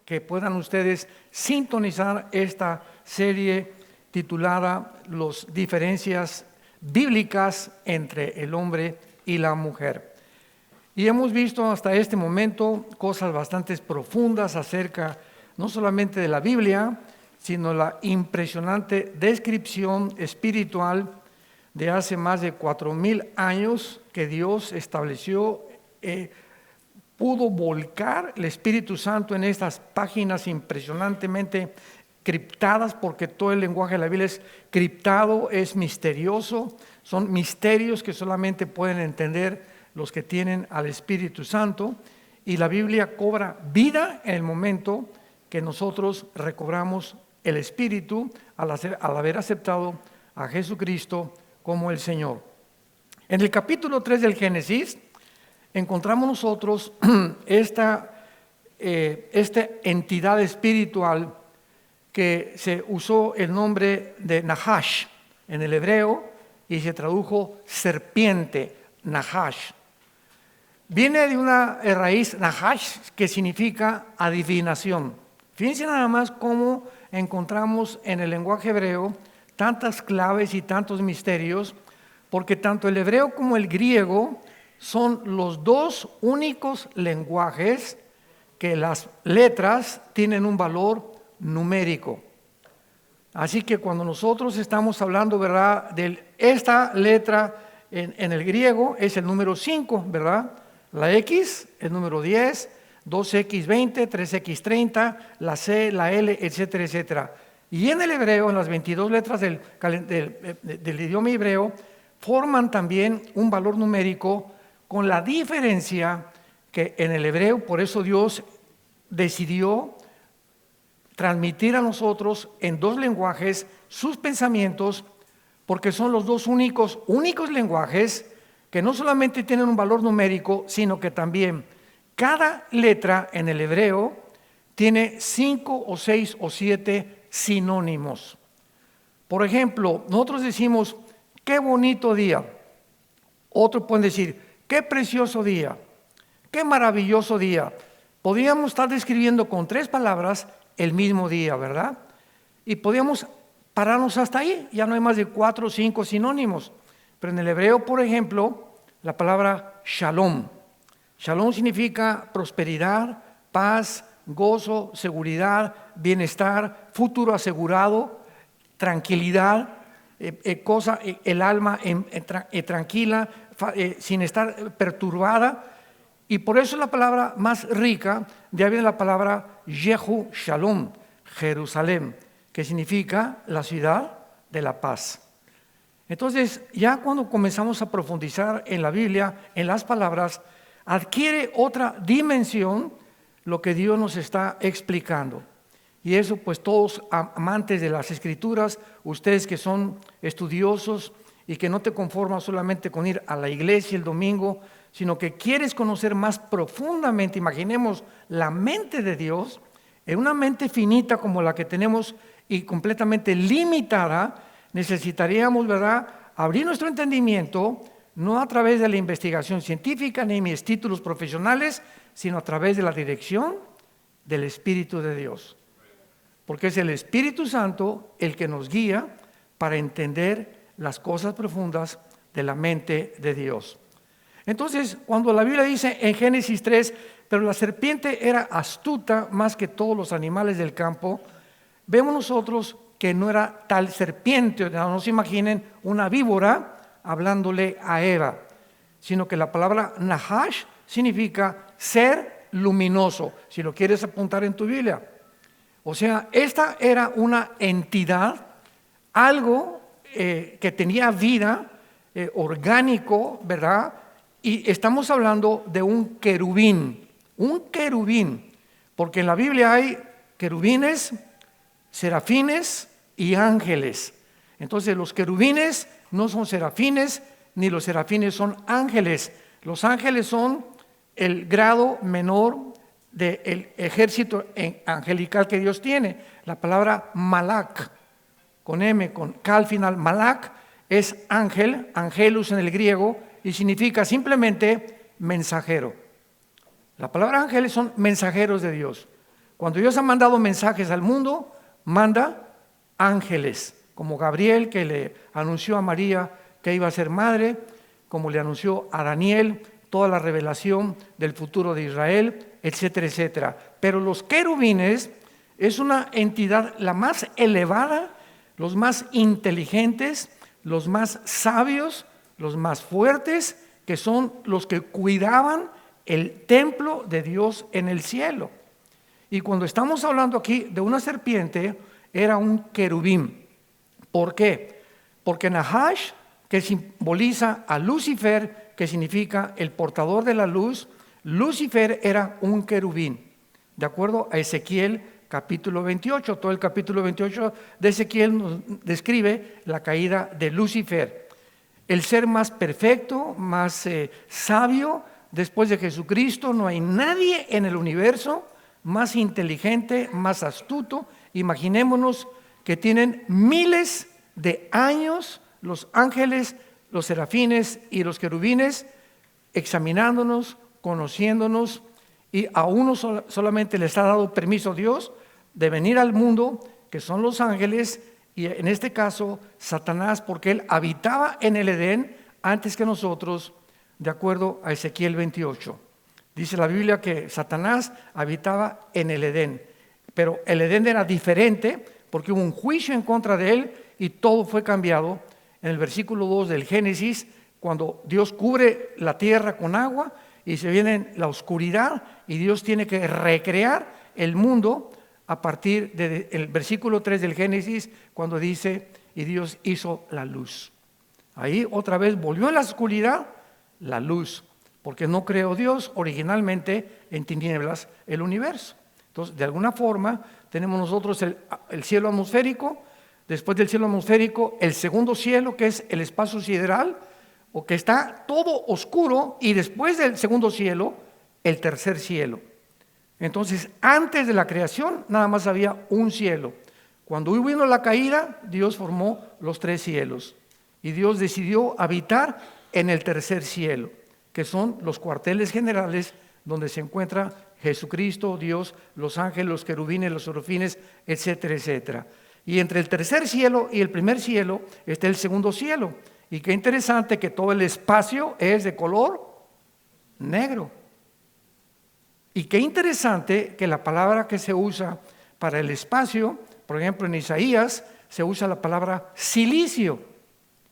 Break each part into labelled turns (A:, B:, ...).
A: que puedan ustedes sintonizar esta serie titulada Las diferencias bíblicas entre el hombre y la mujer. Y hemos visto hasta este momento cosas bastante profundas acerca no solamente de la Biblia, sino la impresionante descripción espiritual de hace más de 4,000 años que Dios estableció. Pudo volcar el Espíritu Santo en estas páginas impresionantemente criptadas, porque todo el lenguaje de la Biblia es criptado, es misterioso, son misterios que solamente pueden entender los que tienen al Espíritu Santo, y la Biblia cobra vida en el momento que nosotros recobramos el Espíritu al haber aceptado a Jesucristo como el Señor. En el capítulo 3 del Génesis encontramos nosotros esta entidad espiritual que se usó el nombre de Nahash en el hebreo y se tradujo serpiente, Nahash. Viene de una raíz Nahash que significa adivinación. Fíjense nada más cómo encontramos en el lenguaje hebreo tantas claves y tantos misterios, porque tanto el hebreo como el griego son los dos únicos lenguajes que las letras tienen un valor numérico. Así que cuando nosotros estamos hablando, ¿verdad?, de esta letra en el griego es el número 5, ¿verdad? La X, el número 10, 2X20, 3X30, la C, la L, etcétera, etcétera. Y en el hebreo, en las 22 letras del idioma hebreo, forman también un valor numérico, con la diferencia que en el hebreo, por eso Dios decidió transmitir a nosotros en dos lenguajes sus pensamientos, porque son los dos únicos lenguajes que no solamente tienen un valor numérico, sino que también cada letra en el hebreo tiene 5 o 6 o 7 sinónimos. Por ejemplo, nosotros decimos, qué bonito día. Otros pueden decir, qué precioso día, qué maravilloso día. Podríamos estar describiendo con 3 palabras el mismo día, ¿verdad? Y podríamos pararnos hasta ahí, ya no hay más de 4 o 5 sinónimos. Pero en el hebreo, por ejemplo, la palabra shalom. Shalom significa prosperidad, paz, gozo, seguridad, bienestar, futuro asegurado, tranquilidad, el alma tranquila, sin estar perturbada. Y por eso la palabra más rica, de ahí viene la palabra Yehu Shalom, Jerusalén, que significa la ciudad de la paz. Entonces, ya cuando comenzamos a profundizar en la Biblia, en las palabras, adquiere otra dimensión lo que Dios nos está explicando. Y eso, pues todos amantes de las Escrituras, ustedes que son estudiosos y que no te conformas solamente con ir a la iglesia el domingo, sino que quieres conocer más profundamente, imaginemos la mente de Dios, en una mente finita como la que tenemos y completamente limitada, necesitaríamos, ¿verdad?, abrir nuestro entendimiento, no a través de la investigación científica ni mis títulos profesionales, sino a través de la dirección del Espíritu de Dios. Porque es el Espíritu Santo el que nos guía para entender las cosas profundas de la mente de Dios. Entonces, cuando la Biblia dice en Génesis 3, pero la serpiente era astuta más que todos los animales del campo, vemos nosotros que no era tal serpiente, no se imaginen una víbora hablándole a Eva, sino que la palabra Nahash significa ser luminoso, si lo quieres apuntar en tu Biblia. O sea, esta era una entidad, algo que tenía vida, orgánico, ¿verdad? Y estamos hablando de un querubín, porque en la Biblia hay querubines, serafines y ángeles. Entonces los querubines no son serafines, ni los serafines son ángeles. Los ángeles son el grado menor del ejército angelical que Dios tiene. La palabra malak, con M, con K al final, malak, es ángel, angelus en el griego, y significa simplemente mensajero. La palabra ángeles son mensajeros de Dios. Cuando Dios ha mandado mensajes al mundo, manda ángeles, como Gabriel, que le anunció a María que iba a ser madre, como le anunció a Daniel toda la revelación del futuro de Israel, etcétera, etcétera. Pero los querubines es una entidad la más elevada, los más inteligentes, los más sabios, los más fuertes, que son los que cuidaban el templo de Dios en el cielo. Y cuando estamos hablando aquí de una serpiente, era un querubín. ¿Por qué? Porque Nahash, que simboliza a Lucifer, que significa el portador de la luz, Lucifer era un querubín, de acuerdo a Ezequiel capítulo 28. Todo el capítulo 28 de Ezequiel nos describe la caída de Lucifer, el ser más perfecto, más sabio. Después de Jesucristo no hay nadie en el universo más inteligente, más astuto. Imaginémonos que tienen miles de años los ángeles, los serafines y los querubines examinándonos, conociéndonos, y a uno solamente les ha dado permiso Dios de venir al mundo, que son los ángeles, y en este caso Satanás, porque él habitaba en el Edén antes que nosotros, de acuerdo a Ezequiel 28. Dice la Biblia que Satanás habitaba en el Edén, pero el Edén era diferente porque hubo un juicio en contra de él y todo fue cambiado. En el versículo 2 del Génesis, cuando Dios cubre la tierra con agua y se viene la oscuridad y Dios tiene que recrear el mundo a partir del versículo 3 del Génesis, cuando dice, y Dios hizo la luz. Ahí otra vez volvió en la oscuridad la luz, porque no creó Dios originalmente en tinieblas el universo. Entonces, de alguna forma, tenemos nosotros el cielo atmosférico, después del cielo atmosférico, el segundo cielo, que es el espacio sideral, o que está todo oscuro, y después del segundo cielo, el tercer cielo. Entonces, antes de la creación, nada más había un cielo. Cuando vino la caída, Dios formó los tres cielos, y Dios decidió habitar en el tercer cielo, que son los cuarteles generales donde se encuentra Jesucristo, Dios, los ángeles, los querubines, los serafines, etcétera, etcétera. Y entre el tercer cielo y el primer cielo está el segundo cielo. Y qué interesante que todo el espacio es de color negro. Y qué interesante que la palabra que se usa para el espacio, por ejemplo en Isaías, se usa la palabra silicio.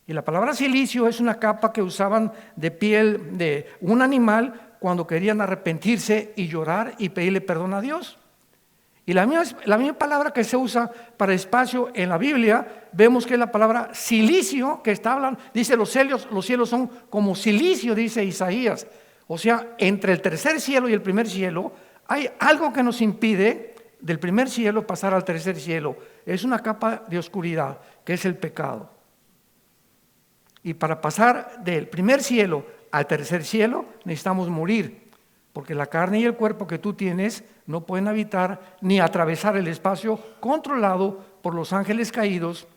A: Y la palabra silicio es una capa que usaban de piel de un animal cuando querían arrepentirse y llorar y pedirle perdón a Dios. Y la misma palabra que se usa para espacio en la Biblia, vemos que es la palabra silicio, que está hablando, dice los cielos son como silicio, dice Isaías. O sea, entre el tercer cielo y el primer cielo, hay algo que nos impide del primer cielo pasar al tercer cielo. Es una capa de oscuridad, que es el pecado. Y para pasar del primer cielo al tercer cielo, necesitamos morir. Porque la carne y el cuerpo que tú tienes no pueden habitar ni atravesar el espacio controlado por los ángeles caídos,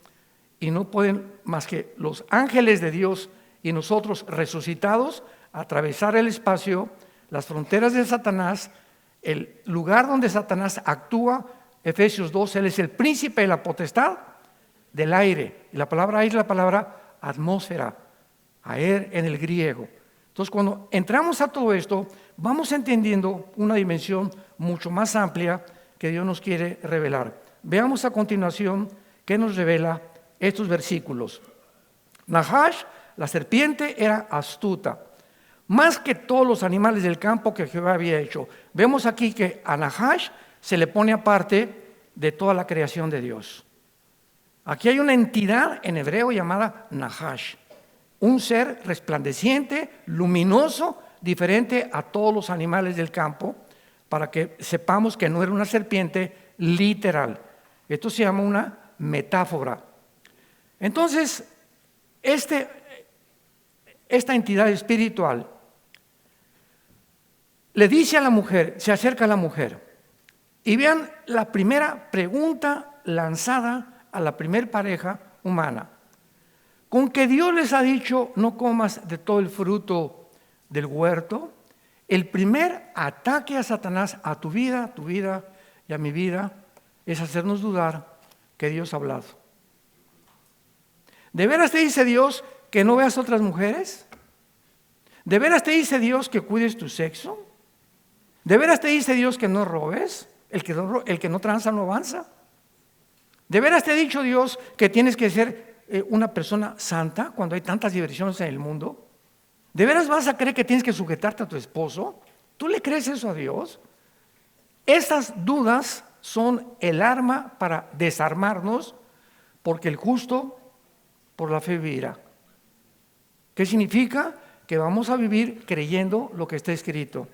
A: y no pueden más que los ángeles de Dios y nosotros resucitados atravesar el espacio, las fronteras de Satanás, el lugar donde Satanás actúa. Efesios 2, él es el príncipe de la potestad del aire. Y la palabra aire es la palabra atmósfera, aer en el griego. Entonces, cuando entramos a todo esto, vamos entendiendo una dimensión mucho más amplia que Dios nos quiere revelar. Veamos a continuación qué nos revela estos versículos. Nahash, la serpiente, era astuta, más que todos los animales del campo que Jehová había hecho. Vemos aquí que a Nahash se le pone aparte de toda la creación de Dios. Aquí hay una entidad en hebreo llamada Nahash. Un ser resplandeciente, luminoso, diferente a todos los animales del campo, para que sepamos que no era una serpiente literal. Esto se llama una metáfora. Entonces, esta entidad espiritual le dice a la mujer, se acerca a la mujer, y vean la primera pregunta lanzada a la primer pareja humana. Con que Dios les ha dicho, no comas de todo el fruto del huerto. El primer ataque a Satanás a tu vida y a mi vida es hacernos dudar que Dios ha hablado. ¿De veras te dice Dios que no veas otras mujeres? ¿De veras te dice Dios que cuides tu sexo? ¿De veras te dice Dios que no robes? El que no tranza no avanza. ¿De veras te ha dicho Dios que tienes que ser una persona santa cuando hay tantas diversiones en el mundo? ¿De veras vas a creer que tienes que sujetarte a tu esposo? ¿Tú le crees eso a Dios? Estas dudas son el arma para desarmarnos, porque el justo por la fe vivirá. ¿Qué significa? Que vamos a vivir creyendo lo que está escrito.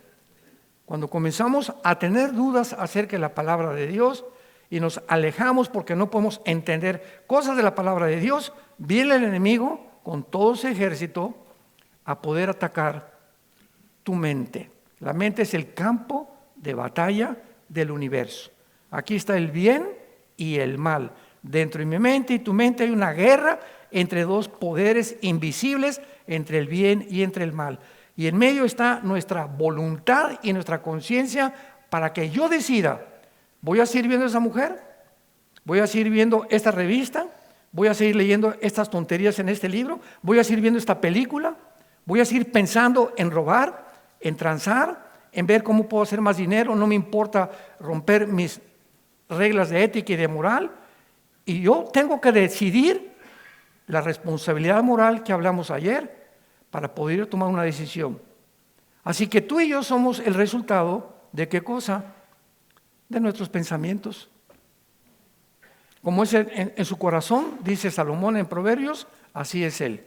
A: Cuando comenzamos a tener dudas acerca de la palabra de Dios y nos alejamos porque no podemos entender cosas de la palabra de Dios, viene el enemigo con todo su ejército a poder atacar tu mente. La mente es el campo de batalla del universo. Aquí está el bien y el mal. Dentro de mi mente y tu mente hay una guerra entre dos poderes invisibles, entre el bien y entre el mal. Y en medio está nuestra voluntad y nuestra conciencia para que yo decida, ¿voy a seguir viendo a esa mujer? ¿Voy a seguir viendo esta revista? ¿Voy a seguir leyendo estas tonterías en este libro? ¿Voy a seguir viendo esta película? ¿Voy a seguir pensando en robar, en transar, en ver cómo puedo hacer más dinero? No me importa romper mis reglas de ética y de moral. Y yo tengo que decidir la responsabilidad moral que hablamos ayer para poder tomar una decisión. Así que tú y yo somos el resultado de ¿qué cosa? De nuestros pensamientos. Como es en su corazón, dice Salomón en Proverbios, así es él.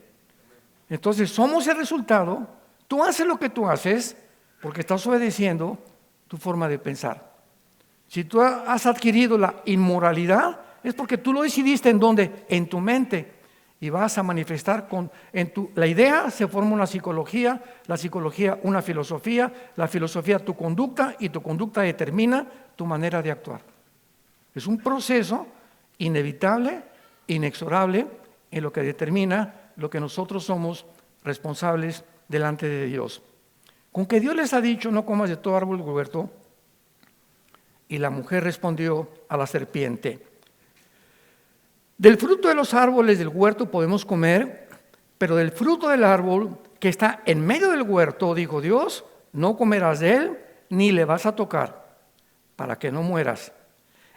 A: Entonces somos el resultado. Tú haces lo que tú haces porque estás obedeciendo tu forma de pensar. Si tú has adquirido la inmoralidad, es porque tú lo decidiste. ¿En dónde? En tu mente. Y vas a manifestar la idea se forma una psicología, la psicología una filosofía, la filosofía tu conducta y tu conducta determina tu manera de actuar. Es un proceso inevitable, inexorable, en lo que determina lo que nosotros somos responsables delante de Dios. Con que Dios les ha dicho, no comas de todo árbol del huerto, y la mujer respondió a la serpiente, del fruto de los árboles del huerto podemos comer, pero del fruto del árbol que está en medio del huerto, dijo Dios, no comerás de él, ni le vas a tocar, para que no mueras.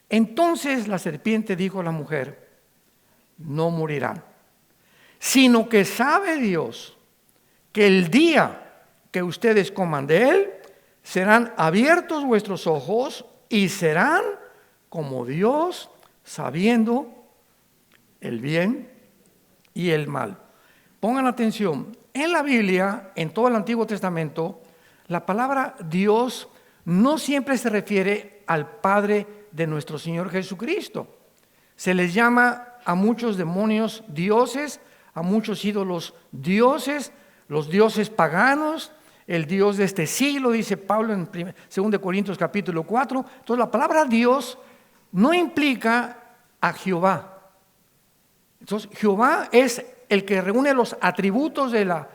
A: Entonces la serpiente dijo a la mujer, no morirán, sino que sabe Dios que el día que ustedes coman de él, serán abiertos vuestros ojos y serán como Dios, sabiendo el bien y el mal. Pongan atención, en la Biblia, en todo el Antiguo Testamento, la palabra Dios no siempre se refiere al Padre de nuestro Señor Jesucristo. Se les llama a muchos demonios dioses, a muchos ídolos dioses, los dioses paganos, el Dios de este siglo, dice Pablo en 2 Corintios capítulo 4. Entonces la palabra Dios no implica a Jehová. Entonces, Jehová es el que reúne los atributos de la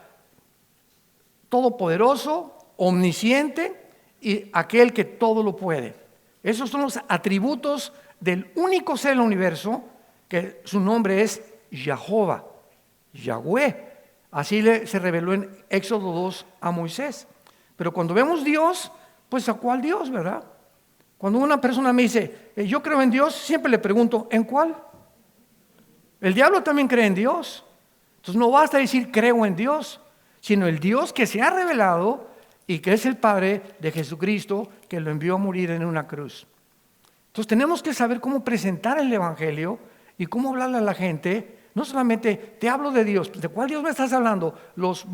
A: todopoderoso, omnisciente y aquel que todo lo puede. Esos son los atributos del único ser en el universo, que su nombre es Jehová, Yahweh. Así se reveló en Éxodo 2 a Moisés. Pero cuando vemos Dios, pues ¿a cuál Dios, verdad? Cuando una persona me dice, yo creo en Dios, siempre le pregunto, ¿en cuál? El diablo también cree en Dios. Entonces no basta decir creo en Dios, sino el Dios que se ha revelado y que es el Padre de Jesucristo, que lo envió a morir en una cruz. Entonces tenemos que saber cómo presentar el Evangelio y cómo hablarle a la gente. No solamente te hablo de Dios, ¿de cuál Dios me estás hablando? Los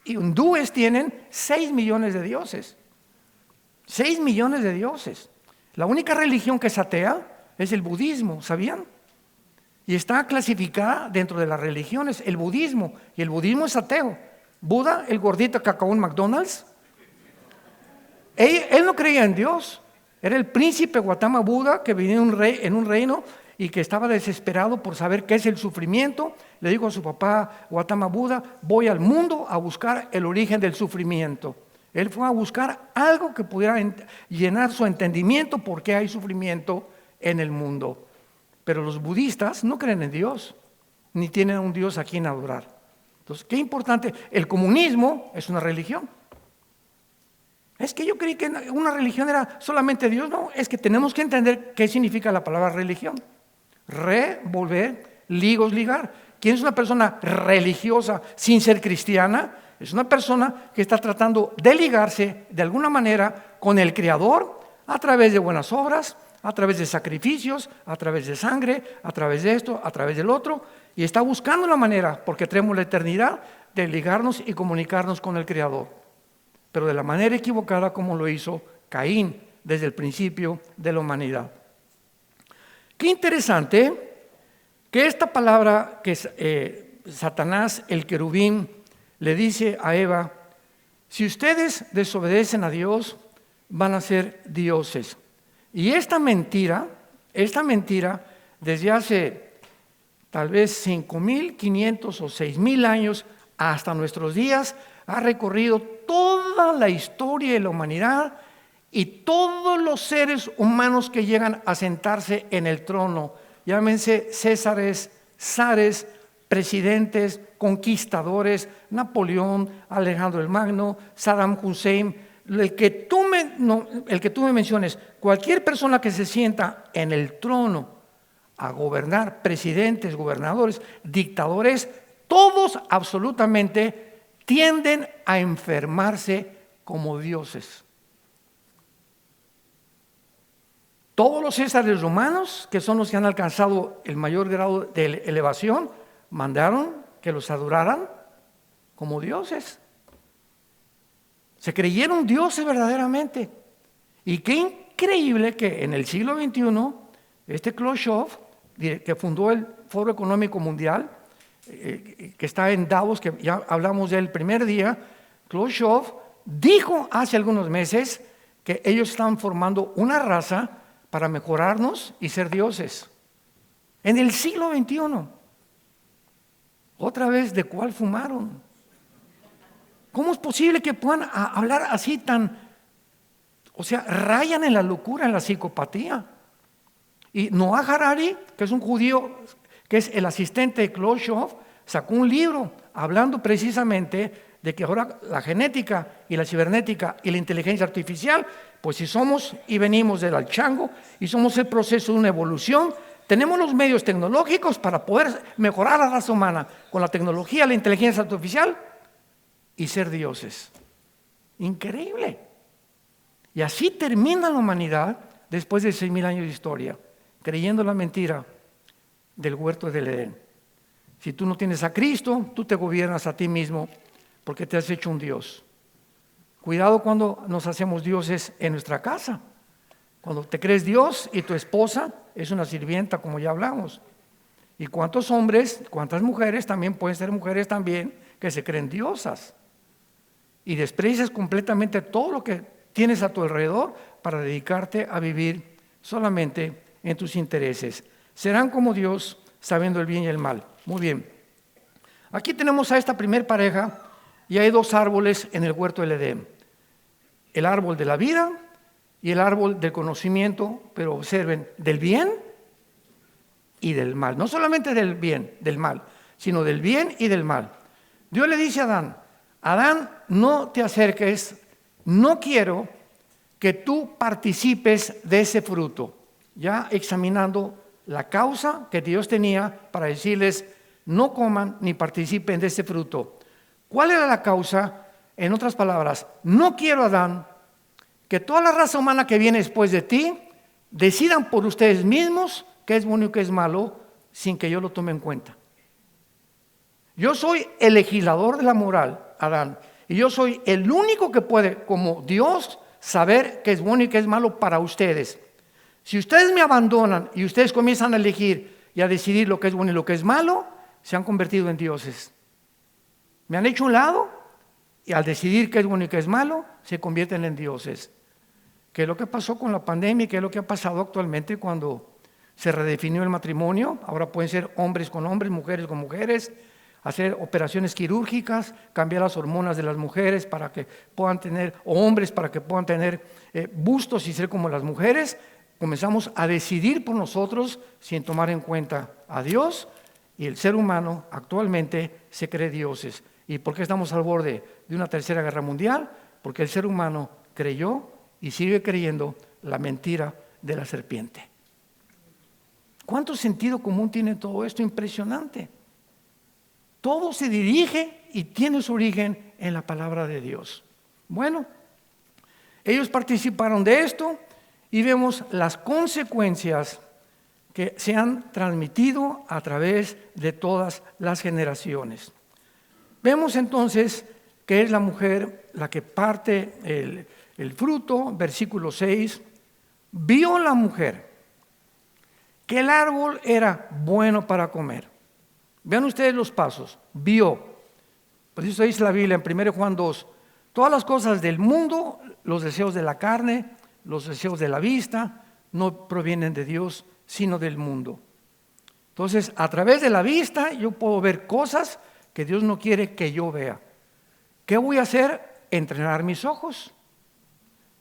A: hindúes tienen 6 millones de dioses. 6 millones de dioses. La única religión que es atea es el budismo, ¿sabían? Y está clasificada dentro de las religiones, el budismo, y el budismo es ateo. Buda, el gordito que acabó en McDonald's, él no creía en Dios. Era el príncipe Gautama Buda que vivía en un reino y que estaba desesperado por saber qué es el sufrimiento. Le dijo a su papá Gautama Buda, voy al mundo a buscar el origen del sufrimiento. Él fue a buscar algo que pudiera llenar su entendimiento porque hay sufrimiento en el mundo. Pero los budistas no creen en Dios, ni tienen un Dios a quien adorar. Entonces, qué importante. El comunismo es una religión. Es que yo creí que una religión era solamente Dios. No, es que tenemos que entender qué significa la palabra religión. Revolver, ligos, ligar. ¿Quién es una persona religiosa sin ser cristiana? Es una persona que está tratando de ligarse de alguna manera con el Creador a través de buenas obras, a través de sacrificios, a través de sangre, a través de esto, a través del otro, y está buscando la manera, porque tenemos la eternidad, de ligarnos y comunicarnos con el Creador, pero de la manera equivocada como lo hizo Caín desde el principio de la humanidad. Qué interesante que esta palabra que Satanás, el querubín, le dice a Eva: si ustedes desobedecen a Dios, van a ser dioses. Y esta mentira, desde hace tal vez 5.500 o 6.000 años hasta nuestros días, ha recorrido toda la historia de la humanidad y todos los seres humanos que llegan a sentarse en el trono, llámense Césares, zares, presidentes, conquistadores, Napoleón, Alejandro el Magno, Saddam Hussein, el que tú me menciones, cualquier persona que se sienta en el trono a gobernar, presidentes, gobernadores, dictadores, todos absolutamente tienden a enfermarse como dioses. Todos los césares romanos, que son los que han alcanzado el mayor grado de elevación, mandaron que los adoraran como dioses. Se creyeron dioses verdaderamente. Y qué increíble que en el siglo XXI, este Khrushchev, que fundó el Foro Económico Mundial, que está en Davos, que ya hablamos del primer día, Khrushchev dijo hace algunos meses que ellos están formando una raza para mejorarnos y ser dioses. En el siglo XXI. Otra vez, ¿de cuál fumaron? ¿Cómo es posible que puedan hablar así rayan en la locura, en la psicopatía? Y Noah Harari, que es un judío, que es el asistente de Khrushchev, sacó un libro hablando precisamente de que ahora la genética y la cibernética y la inteligencia artificial, pues si somos y venimos del chango y somos el proceso de una evolución, tenemos los medios tecnológicos para poder mejorar la raza humana con la tecnología, la inteligencia artificial y ser dioses. Increíble. Y así termina la humanidad después de 6.000 años de historia, creyendo la mentira del huerto del Edén. Si tú no tienes a Cristo, tú te gobiernas a ti mismo porque te has hecho un Dios. Cuidado cuando nos hacemos dioses en nuestra casa. Cuando te crees Dios y tu esposa es una sirvienta, como ya hablamos. Y cuántos hombres, cuántas mujeres también pueden ser mujeres también que se creen diosas. Y desprecias completamente todo lo que tienes a tu alrededor para dedicarte a vivir solamente en tus intereses. Serán como Dios, sabiendo el bien y el mal. Muy bien. Aquí tenemos a esta primer pareja y hay dos árboles en el huerto del Edén. El árbol de la vida y el árbol del conocimiento, pero observen, del bien y del mal. No solamente del bien, del mal, sino del bien y del mal. Dios le dice a Adán: Adán, no te acerques, no quiero que tú participes de ese fruto. Ya examinando la causa que Dios tenía para decirles: no coman ni participen de ese fruto. ¿Cuál era la causa? En otras palabras, no quiero, Adán, que toda la raza humana que viene después de ti decidan por ustedes mismos qué es bueno y qué es malo, sin que yo lo tome en cuenta. Yo soy el legislador de la moral, Adán, y yo soy el único que puede, como Dios, saber qué es bueno y qué es malo para ustedes. Si ustedes me abandonan y ustedes comienzan a elegir y a decidir lo que es bueno y lo que es malo, se han convertido en dioses. Me han hecho un lado y al decidir qué es bueno y qué es malo, se convierten en dioses. ¿Qué es lo que pasó con la pandemia y qué es lo que ha pasado actualmente cuando se redefinió el matrimonio? Ahora pueden ser hombres con hombres, mujeres con mujeres. hacer operaciones quirúrgicas, cambiar las hormonas de las mujeres para que puedan tener, o hombres para que puedan tener bustos y ser como las mujeres. Comenzamos a decidir por nosotros sin tomar en cuenta a Dios, y el ser humano actualmente se cree dioses. ¿Y por qué estamos al borde de una tercera guerra mundial? Porque el ser humano creyó y sigue creyendo la mentira de la serpiente. ¿Cuánto sentido común tiene todo esto? Impresionante. Todo se dirige y tiene su origen en la palabra de Dios. Bueno, ellos participaron de esto y vemos las consecuencias que se han transmitido a través de todas las generaciones. Vemos entonces que es la mujer la que parte el fruto, versículo 6. Vio la mujer que el árbol era bueno para comer. Vean ustedes los pasos. Vio. Por eso dice la Biblia en 1 Juan 2. Todas las cosas del mundo, los deseos de la carne, los deseos de la vista, no provienen de Dios, sino del mundo. Entonces, a través de la vista yo puedo ver cosas que Dios no quiere que yo vea. ¿Qué voy a hacer? Entrenar mis ojos.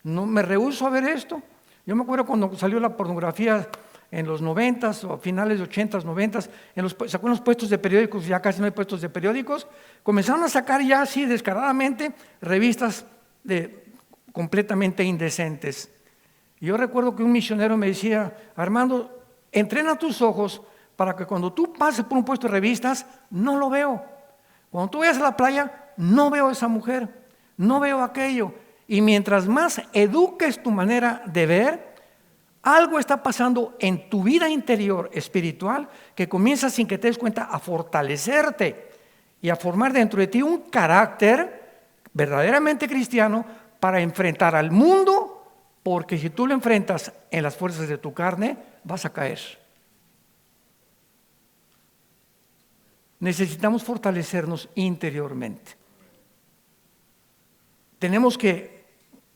A: No me rehúso a ver esto. Yo me acuerdo cuando salió la pornografía en los 90s o finales de 80s, 90s, sacó en los puestos de periódicos, ya casi no hay puestos de periódicos, comenzaron a sacar ya así descaradamente revistas completamente indecentes. Y yo recuerdo que un misionero me decía: Armando, entrena tus ojos para que cuando tú pases por un puesto de revistas, no lo veo. Cuando tú vayas a la playa, no veo a esa mujer, no veo aquello. Y mientras más eduques tu manera de ver, algo está pasando en tu vida interior espiritual que comienza sin que te des cuenta a fortalecerte y a formar dentro de ti un carácter verdaderamente cristiano para enfrentar al mundo, porque si tú lo enfrentas en las fuerzas de tu carne, vas a caer. Necesitamos fortalecernos interiormente.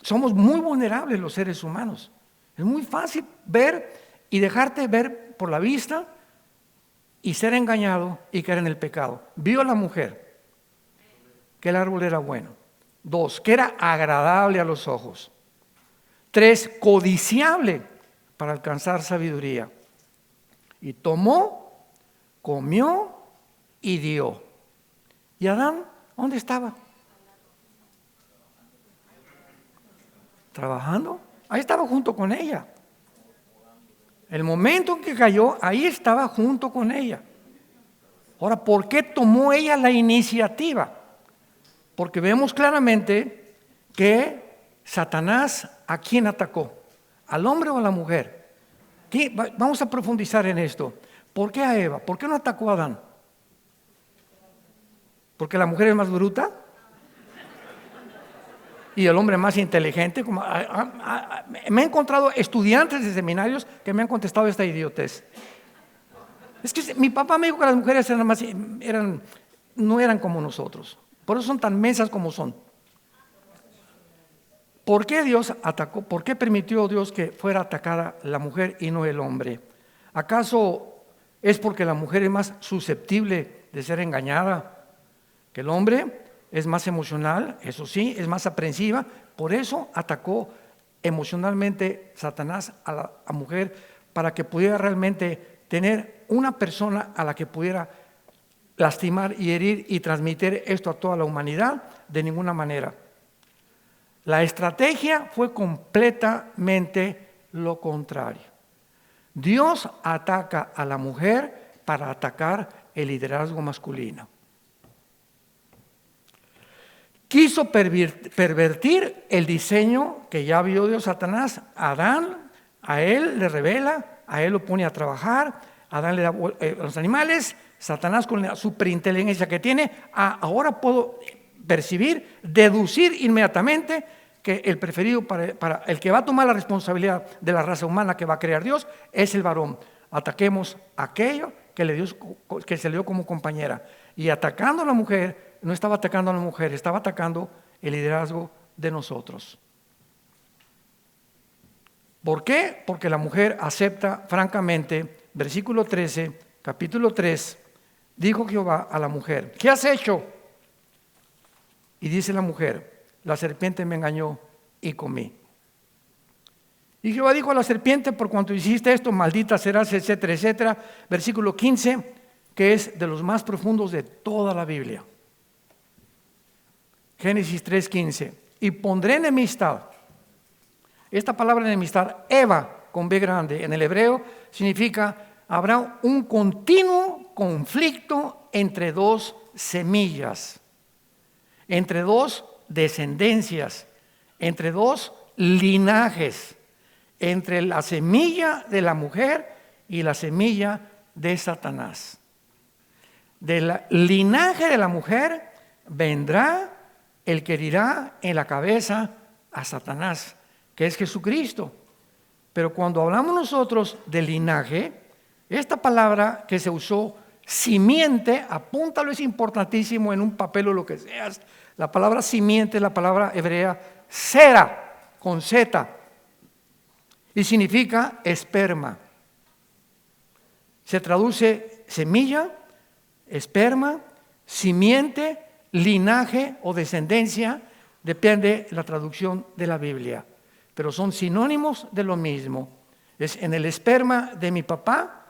A: Somos muy vulnerables los seres humanos. Es muy fácil ver y dejarte ver por la vista y ser engañado y caer en el pecado. Vio a la mujer que el árbol era bueno. 2, que era agradable a los ojos. 3, codiciable para alcanzar sabiduría. Y tomó, comió y dio. ¿Y Adán dónde estaba? Trabajando. Ahí estaba junto con ella. El momento en que cayó, ahí estaba junto con ella. Ahora, ¿por qué tomó ella la iniciativa? Porque vemos claramente que Satanás, ¿a quién atacó? ¿Al hombre o a la mujer? Vamos a profundizar en esto. ¿Por qué a Eva? ¿Por qué no atacó a Adán? ¿Porque la mujer es más bruta? Y el hombre más inteligente. Me he encontrado estudiantes de seminarios que me han contestado esta idiotez. Es que mi papá me dijo que las mujeres no eran como nosotros. Por eso son tan mensas como son. ¿Por qué Dios atacó? ¿Por qué permitió Dios que fuera atacada la mujer y no el hombre? ¿Acaso es porque la mujer es más susceptible de ser engañada que el hombre? Es más emocional, eso sí, es más aprensiva. Por eso atacó emocionalmente Satanás a la mujer, para que pudiera realmente tener una persona a la que pudiera lastimar y herir y transmitir esto a toda la humanidad. De ninguna manera. La estrategia fue completamente lo contrario. Dios ataca a la mujer para atacar el liderazgo masculino. Quiso pervertir el diseño que ya vio Dios. Satanás a Adán, a él le revela, a él lo pone a trabajar, a Adán le da los animales. Satanás, con la superinteligencia que tiene, ahora puedo percibir, deducir inmediatamente que el preferido para el que va a tomar la responsabilidad de la raza humana que va a crear Dios es el varón. Ataquemos aquello que se le dio como compañera. Y atacando a la mujer, no estaba atacando a la mujer, estaba atacando el liderazgo de nosotros. ¿Por qué? Porque la mujer acepta francamente, versículo 13, capítulo 3 dijo Jehová a la mujer, ¿qué has hecho? Y dice la mujer, la serpiente me engañó y comí. Y Jehová dijo a la serpiente, por cuanto hiciste esto, maldita serás, etcétera, etcétera. Versículo 15, que es de los más profundos de toda la Biblia. Génesis 3:15. Y pondré enemistad. Esta palabra enemistad, Eva, con B grande, en el hebreo, significa, habrá un continuo conflicto entre dos semillas, entre dos descendencias, entre dos linajes, entre la semilla de la mujer y la semilla de Satanás. Del linaje de la mujer vendrá el que herirá en la cabeza a Satanás, que es Jesucristo. Pero cuando hablamos nosotros de linaje, esta palabra que se usó, simiente, apúntalo, es importantísimo en un papel o lo que seas. La palabra simiente es la palabra hebrea sera, con Z, y significa esperma. Se traduce semilla, esperma, simiente, linaje o descendencia, depende de la traducción de la Biblia, pero son sinónimos de lo mismo. Es en el esperma de mi papá,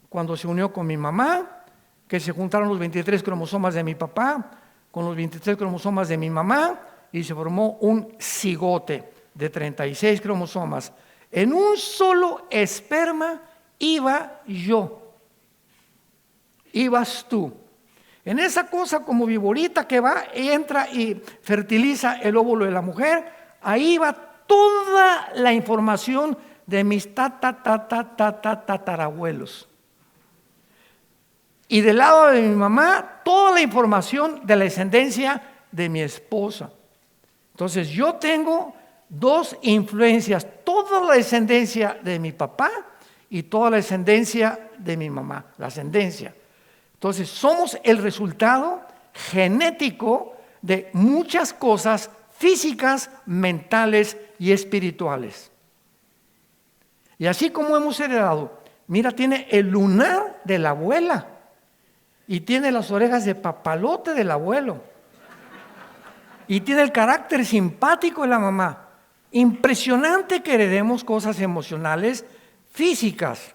A: cuando se unió con mi mamá, que se juntaron los 23 cromosomas de mi papá con los 23 cromosomas de mi mamá y se formó un cigote de 36 cromosomas. En un solo esperma iba yo, ibas tú. En esa cosa como viborita que va, entra y fertiliza el óvulo de la mujer, ahí va toda la información de mis tatarabuelos. Y del lado de mi mamá, toda la información de la descendencia de mi esposa. Entonces yo tengo dos influencias, toda la descendencia de mi papá y toda la descendencia de mi mamá, la ascendencia. Entonces somos el resultado genético de muchas cosas físicas, mentales y espirituales. Y así como hemos heredado, mira, tiene el lunar de la abuela y tiene las orejas de papalote del abuelo y tiene el carácter simpático de la mamá. Impresionante que heredemos cosas emocionales, físicas,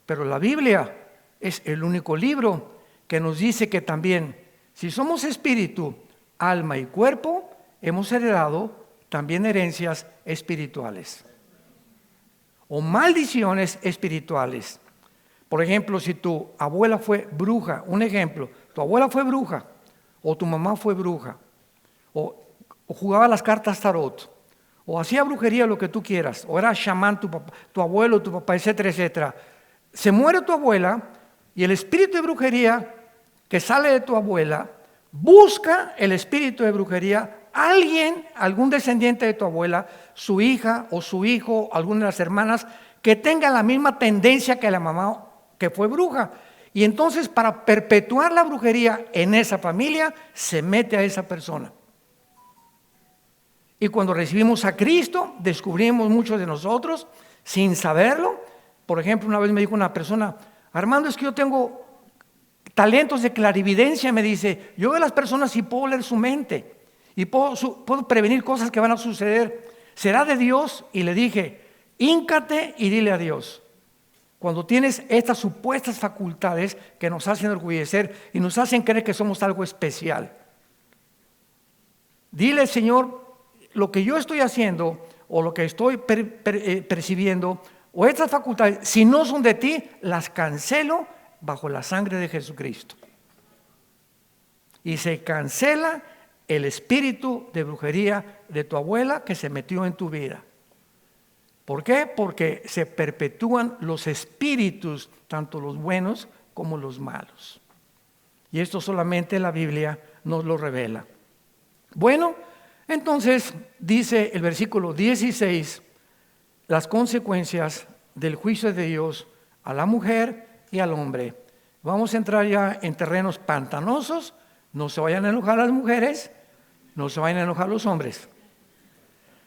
A: pero la Biblia es el único libro que nos dice que también, si somos espíritu, alma y cuerpo, hemos heredado también herencias espirituales o maldiciones espirituales. Por ejemplo, si tu abuela fue bruja, un ejemplo, tu abuela fue bruja o tu mamá fue bruja o jugaba las cartas tarot o hacía brujería, lo que tú quieras, o era chamán tu abuelo, tu papá, etcétera, etcétera. Se muere tu abuela y el espíritu de brujería que sale de tu abuela busca el espíritu de brujería, alguien, algún descendiente de tu abuela, su hija o su hijo, alguna de las hermanas, que tenga la misma tendencia que la mamá que fue bruja. Y entonces, para perpetuar la brujería en esa familia, se mete a esa persona. Y cuando recibimos a Cristo, descubrimos muchos de nosotros, sin saberlo. Por ejemplo, una vez me dijo una persona, Armando, es que yo tengo talentos de clarividencia, me dice, yo veo a las personas y puedo leer su mente y puedo prevenir cosas que van a suceder. ¿Será de Dios? Y le dije, híncate y dile a Dios. Cuando tienes estas supuestas facultades que nos hacen orgullecer y nos hacen creer que somos algo especial, dile, Señor, lo que yo estoy haciendo o lo que estoy percibiendo o estas facultades, si no son de ti, las cancelo bajo la sangre de Jesucristo. Y se cancela el espíritu de brujería de tu abuela que se metió en tu vida. ¿Por qué? Porque se perpetúan los espíritus, tanto los buenos como los malos. Y esto solamente la Biblia nos lo revela. Bueno, entonces dice el versículo 16, las consecuencias del juicio de Dios a la mujer y al hombre. Vamos a entrar ya en terrenos pantanosos. No se vayan a enojar las mujeres, no se vayan a enojar los hombres.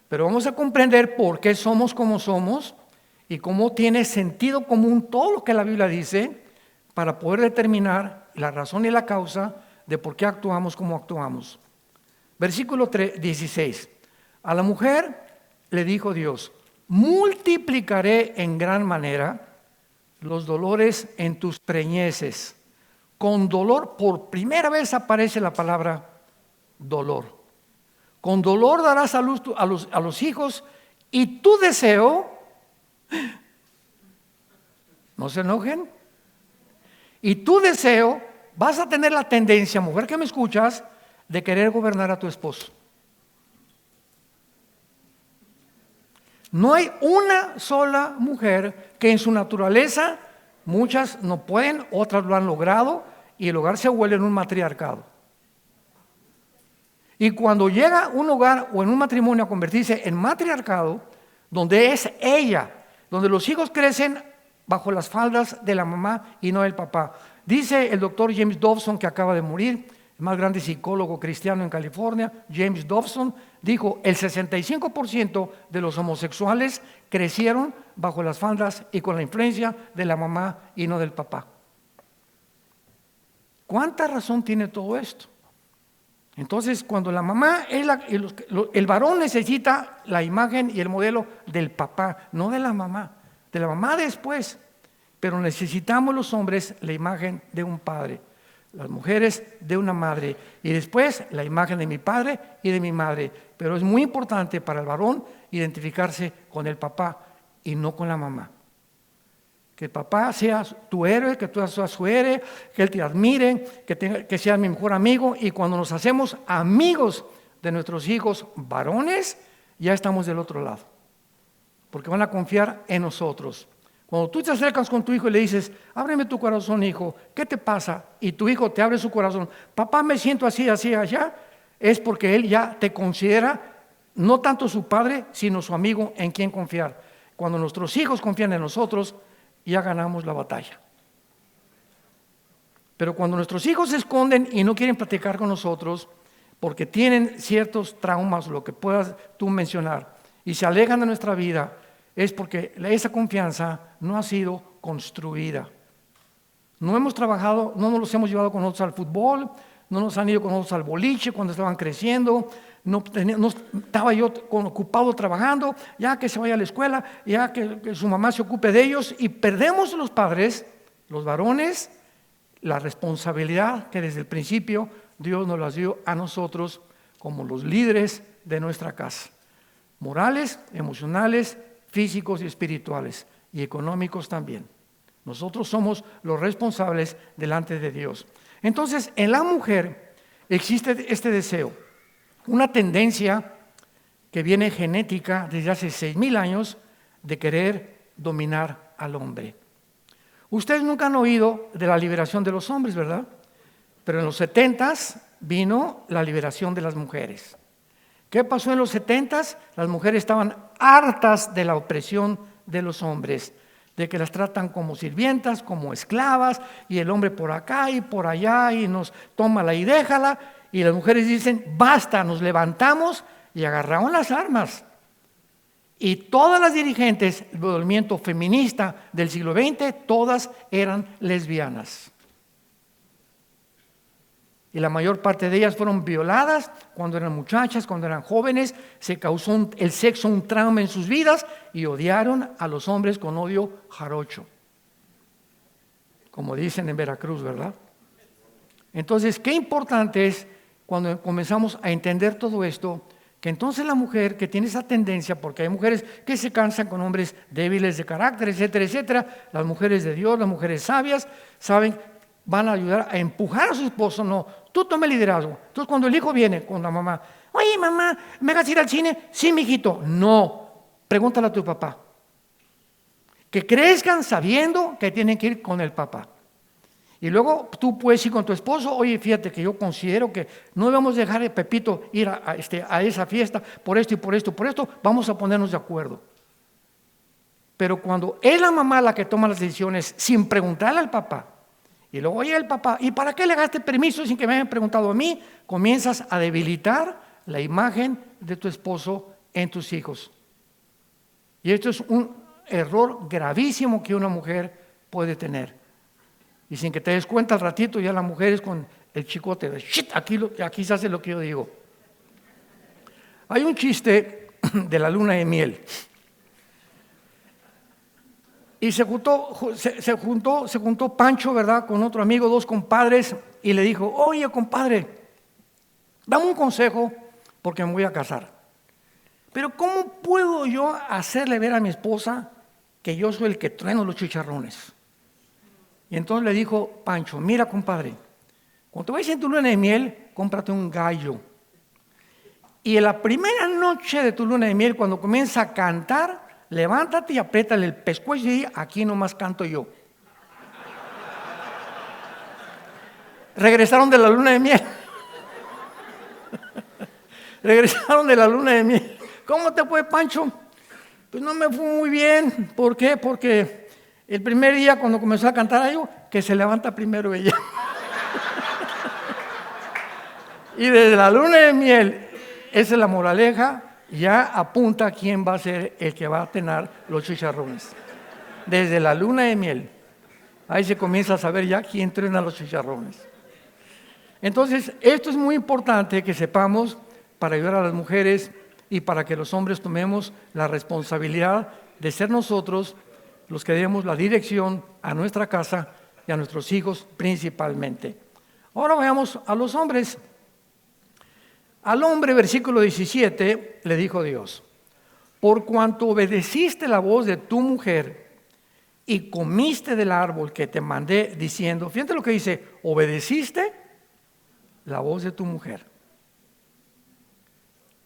A: Pero vamos a comprender por qué somos como somos y cómo tiene sentido común todo lo que la Biblia dice para poder determinar la razón y la causa de por qué actuamos como actuamos. Versículo 16. A la mujer le dijo Dios: multiplicaré en gran manera los dolores en tus preñeces. Con dolor, por primera vez aparece la palabra dolor. Con dolor darás a luz a los hijos, y tu deseo, no se enojen, y tu deseo, vas a tener la tendencia, mujer que me escuchas, de querer gobernar a tu esposo. No hay una sola mujer que en su naturaleza, muchas no pueden, otras lo han logrado, y el hogar se vuelve en un matriarcado. Y cuando llega un hogar o en un matrimonio a convertirse en matriarcado, donde es ella, donde los hijos crecen bajo las faldas de la mamá y no del papá. Dice el doctor James Dobson, que acaba de morir, el más grande psicólogo cristiano en California, James Dobson, dijo: el 65% de los homosexuales crecieron bajo las faldas y con la influencia de la mamá y no del papá. ¿Cuánta razón tiene todo esto? Entonces, cuando la mamá es el varón necesita la imagen y el modelo del papá, no de la mamá después. Pero necesitamos los hombres la imagen de un padre, las mujeres de una madre, y después la imagen de mi padre y de mi madre. Pero es muy importante para el varón identificarse con el papá y no con la mamá. Que el papá sea tu héroe, que tú seas su héroe, que él te admire, que sea mi mejor amigo. Y cuando nos hacemos amigos de nuestros hijos varones, ya estamos del otro lado, porque van a confiar en nosotros. Cuando tú te acercas con tu hijo y le dices: ábreme tu corazón, hijo, ¿qué te pasa? Y tu hijo te abre su corazón: papá, me siento así, así, allá. Es porque él ya te considera no tanto su padre, sino su amigo en quien confiar. Cuando nuestros hijos confían en nosotros, ya ganamos la batalla. Pero cuando nuestros hijos se esconden y no quieren platicar con nosotros porque tienen ciertos traumas, lo que puedas tú mencionar, y se alejan de nuestra vida, es porque esa confianza no ha sido construida. No hemos trabajado, no nos los hemos llevado con nosotros al fútbol, no nos han ido con nosotros al boliche cuando estaban creciendo. No estaba yo ocupado trabajando, ya que se vaya a la escuela, ya que su mamá se ocupe de ellos, y perdemos los padres, los varones, la responsabilidad que desde el principio Dios nos las dio a nosotros como los líderes de nuestra casa, morales, emocionales, físicos y espirituales, y económicos también. Nosotros somos los responsables delante de Dios. Entonces, en la mujer existe este deseo, una tendencia que viene genética desde hace 6,000 años de querer dominar al hombre. Ustedes nunca han oído de la liberación de los hombres, ¿verdad? Pero en los 70s vino la liberación de las mujeres. ¿Qué pasó en los 70s? Las mujeres estaban hartas de la opresión de los hombres, de que las tratan como sirvientas, como esclavas, y el hombre por acá y por allá, y nos tómala y déjala. Y las mujeres dicen: basta, nos levantamos, y agarraron las armas. Y todas las dirigentes del movimiento feminista del siglo XX, todas eran lesbianas. Y la mayor parte de ellas fueron violadas cuando eran muchachas, cuando eran jóvenes. Se causó el sexo un trauma en sus vidas y odiaron a los hombres con odio jarocho, como dicen en Veracruz, ¿verdad? Entonces, qué importante es cuando comenzamos a entender todo esto, que entonces la mujer que tiene esa tendencia, porque hay mujeres que se cansan con hombres débiles de carácter, etcétera, etcétera, las mujeres de Dios, las mujeres sabias, saben, van a ayudar a empujar a su esposo. No, tú toma el liderazgo. Entonces, cuando el hijo viene con la mamá: oye, mamá, ¿me vas a ir al cine? Sí, mijito. No, pregúntale a tu papá. Que crezcan sabiendo que tienen que ir con el papá. Y luego tú puedes ir con tu esposo: oye, fíjate que yo considero que no debemos dejar a Pepito ir a esa fiesta por esto y por esto, vamos a ponernos de acuerdo. Pero cuando es la mamá la que toma las decisiones sin preguntarle al papá, y luego oye el papá: ¿y para qué le daste permiso sin que me hayan preguntado a mí? Comienzas a debilitar la imagen de tu esposo en tus hijos. Y esto es un error gravísimo que una mujer puede tener. Y sin que te des cuenta al ratito ya la mujer es con el chicote. ¡Shit! Aquí se hace lo que yo digo. Hay un chiste de la luna de miel. Y se juntó Pancho, ¿verdad?, con otro amigo, dos compadres, y le dijo: oye, compadre, dame un consejo porque me voy a casar. Pero ¿cómo puedo yo hacerle ver a mi esposa que yo soy el que trueno los chicharrones? Y entonces le dijo Pancho: mira, compadre, cuando te vayas en tu luna de miel, cómprate un gallo. Y en la primera noche de tu luna de miel, cuando comienza a cantar, levántate y apriétale el pescuezo y di: aquí nomás canto yo. Regresaron de la luna de miel. Regresaron de la luna de miel. ¿Cómo te fue, Pancho? Pues no me fue muy bien. ¿Por qué? Porque el primer día cuando comenzó a cantar algo, que se levanta primero ella. Y desde la luna de miel, esa es la moraleja, ya apunta quién va a ser el que va a tener los chicharrones. Desde la luna de miel, ahí se comienza a saber ya quién truena los chicharrones. Entonces, esto es muy importante que sepamos para ayudar a las mujeres y para que los hombres tomemos la responsabilidad de ser nosotros los que demos la dirección a nuestra casa y a nuestros hijos principalmente. Ahora vayamos a los hombres. Al hombre, versículo 17, le dijo Dios: por cuanto obedeciste la voz de tu mujer y comiste del árbol que te mandé diciendo, fíjate lo que dice, obedeciste la voz de tu mujer,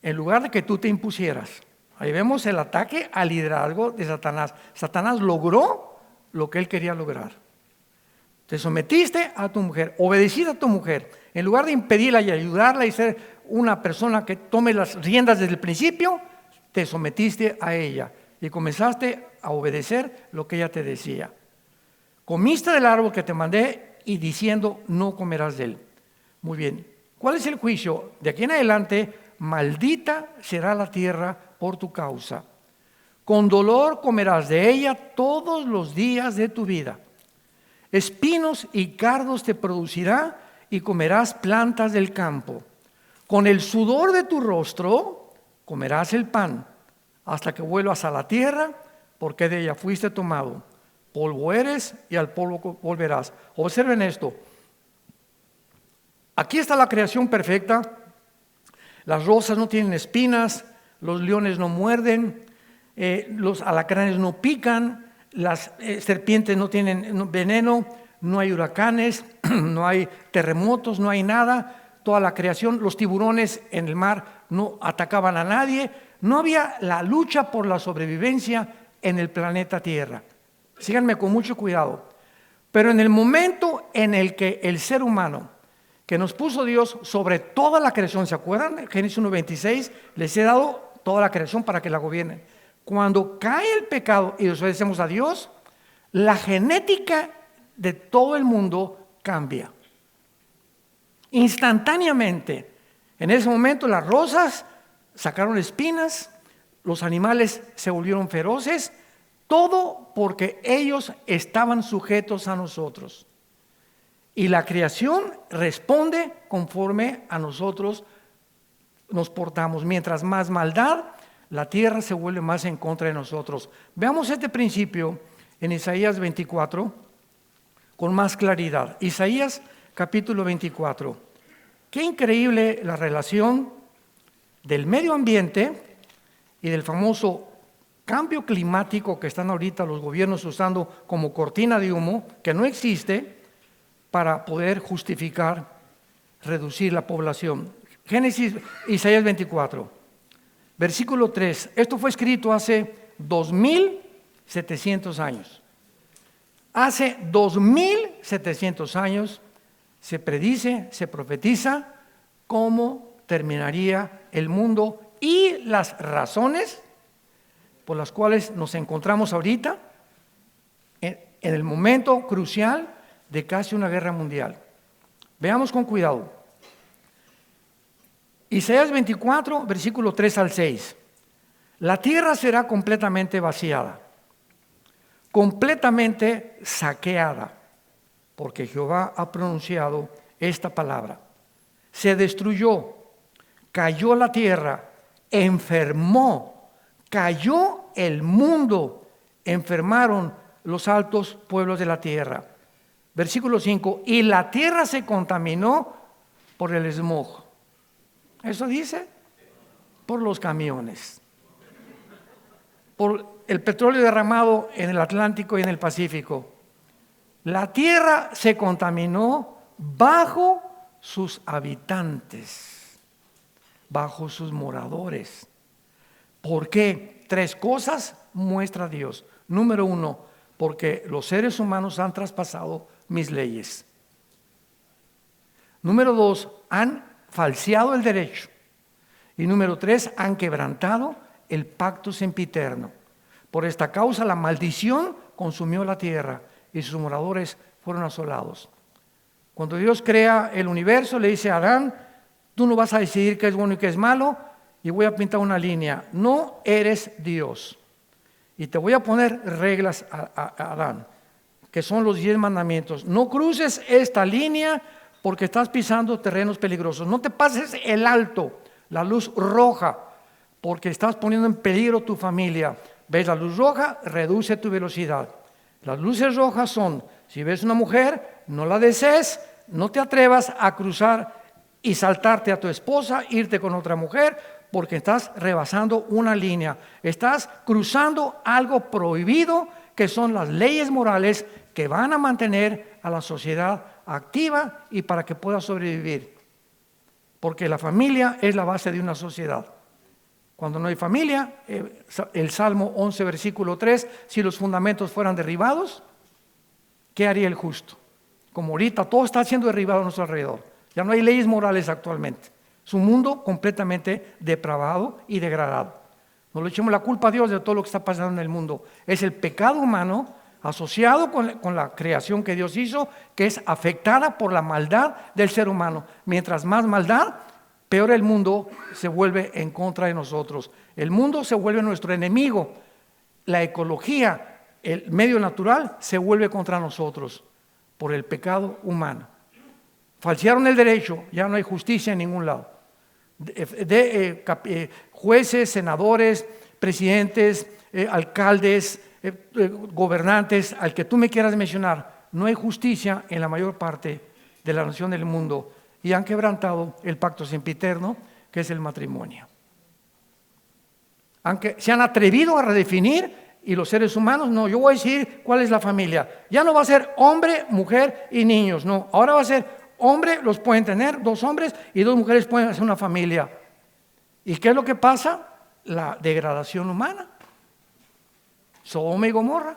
A: en lugar de que tú te impusieras. Ahí vemos el ataque al liderazgo de Satanás. Satanás logró lo que él quería lograr. Te sometiste a tu mujer, obedeciste a tu mujer, en lugar de impedirla y ayudarla y ser una persona que tome las riendas desde el principio, te sometiste a ella y comenzaste a obedecer lo que ella te decía. Comiste del árbol que te mandé y diciendo, no comerás de él. Muy bien, ¿cuál es el juicio? De aquí en adelante, maldita será la tierra por tu causa. Con dolor comerás de ella todos los días de tu vida. Espinos y cardos te producirá y comerás plantas del campo. Con el sudor de tu rostro comerás el pan hasta que vuelvas a la tierra, porque de ella fuiste tomado. Polvo eres y al polvo volverás. Observen esto. Aquí está la creación perfecta. Las rosas no tienen espinas, los leones no muerden, los alacranes no pican, las serpientes no tienen veneno, no hay huracanes, no hay terremotos, no hay nada. Toda la creación, los tiburones en el mar no atacaban a nadie. No había la lucha por la sobrevivencia en el planeta Tierra. Síganme con mucho cuidado. Pero en el momento en el que el ser humano, que nos puso Dios sobre toda la creación, ¿se acuerdan? Génesis 1:26, les he dado toda la creación para que la gobiernen. Cuando cae el pecado y desobedecemos a Dios, la genética de todo el mundo cambia. Instantáneamente. En ese momento las rosas sacaron espinas, los animales se volvieron feroces, todo porque ellos estaban sujetos a nosotros. Y la creación responde conforme a nosotros nos portamos. Mientras más maldad, la tierra se vuelve más en contra de nosotros. Veamos este principio en Isaías 24 con más claridad. Isaías capítulo 24. Qué increíble la relación del medio ambiente y del famoso cambio climático que están ahorita los gobiernos usando como cortina de humo, que no existe, para poder justificar reducir la población. Isaías 24, versículo 3. Esto fue escrito hace 2700 años. Hace 2700 años se predice, se profetiza cómo terminaría el mundo y las razones por las cuales nos encontramos ahorita en el momento crucial de casi una guerra mundial. Veamos con cuidado. Isaías 24, versículo 3 al 6. La tierra será completamente vaciada, completamente saqueada. porque Jehová ha pronunciado esta palabra. Se destruyó, cayó la tierra, enfermó, cayó el mundo, enfermaron los altos pueblos de la tierra. Versículo 5, y la tierra se contaminó por el smog. ¿Eso dice? Por los camiones, por el petróleo derramado en el Atlántico y en el Pacífico. La tierra se contaminó bajo sus habitantes, bajo sus moradores. ¿Por qué? 3 cosas muestra Dios. Número 1, porque los seres humanos han traspasado mis leyes. Número 2, han falseado el derecho. Y número 3, han quebrantado el pacto sempiterno. Por esta causa la maldición consumió la tierra y sus moradores fueron asolados. Cuando Dios crea el universo, le dice a Adán, tú no vas a decidir qué es bueno y qué es malo, y voy a pintar una línea. No eres Dios. Y te voy a poner reglas a Adán, que son los 10 mandamientos. No cruces esta línea porque estás pisando terrenos peligrosos. No te pases el alto, la luz roja, porque estás poniendo en peligro tu familia. ¿Ves la luz roja? Reduce tu velocidad. Las luces rojas son, si ves una mujer, no la desees, no te atrevas a cruzar y saltarte a tu esposa, irte con otra mujer, porque estás rebasando una línea. Estás cruzando algo prohibido, que son las leyes morales que van a mantener a la sociedad activa y para que pueda sobrevivir. Porque la familia es la base de una sociedad. Cuando no hay familia, el Salmo 11, versículo 3, si los fundamentos fueran derribados, ¿qué haría el justo? Como ahorita todo está siendo derribado a nuestro alrededor. Ya no hay leyes morales actualmente. Es un mundo completamente depravado y degradado. No le echemos la culpa a Dios de todo lo que está pasando en el mundo. Es el pecado humano asociado con la creación que Dios hizo, que es afectada por la maldad del ser humano. Mientras más maldad, peor el mundo se vuelve en contra de nosotros. El mundo se vuelve nuestro enemigo. La ecología, el medio natural, se vuelve contra nosotros por el pecado humano. Falsearon el derecho, ya no hay justicia en ningún lado. Jueces, senadores, presidentes, alcaldes, gobernantes, al que tú me quieras mencionar, no hay justicia en la mayor parte de la nación del mundo y han quebrantado el pacto sempiterno, que es el matrimonio. Aunque se han atrevido a redefinir, y los seres humanos, no, yo voy a decir cuál es la familia. Ya no va a ser hombre, mujer y niños, no, ahora va a ser hombre, los pueden tener 2 hombres y 2 mujeres pueden hacer una familia. ¿Y qué es lo que pasa? La degradación humana. Sodoma y Gomorra.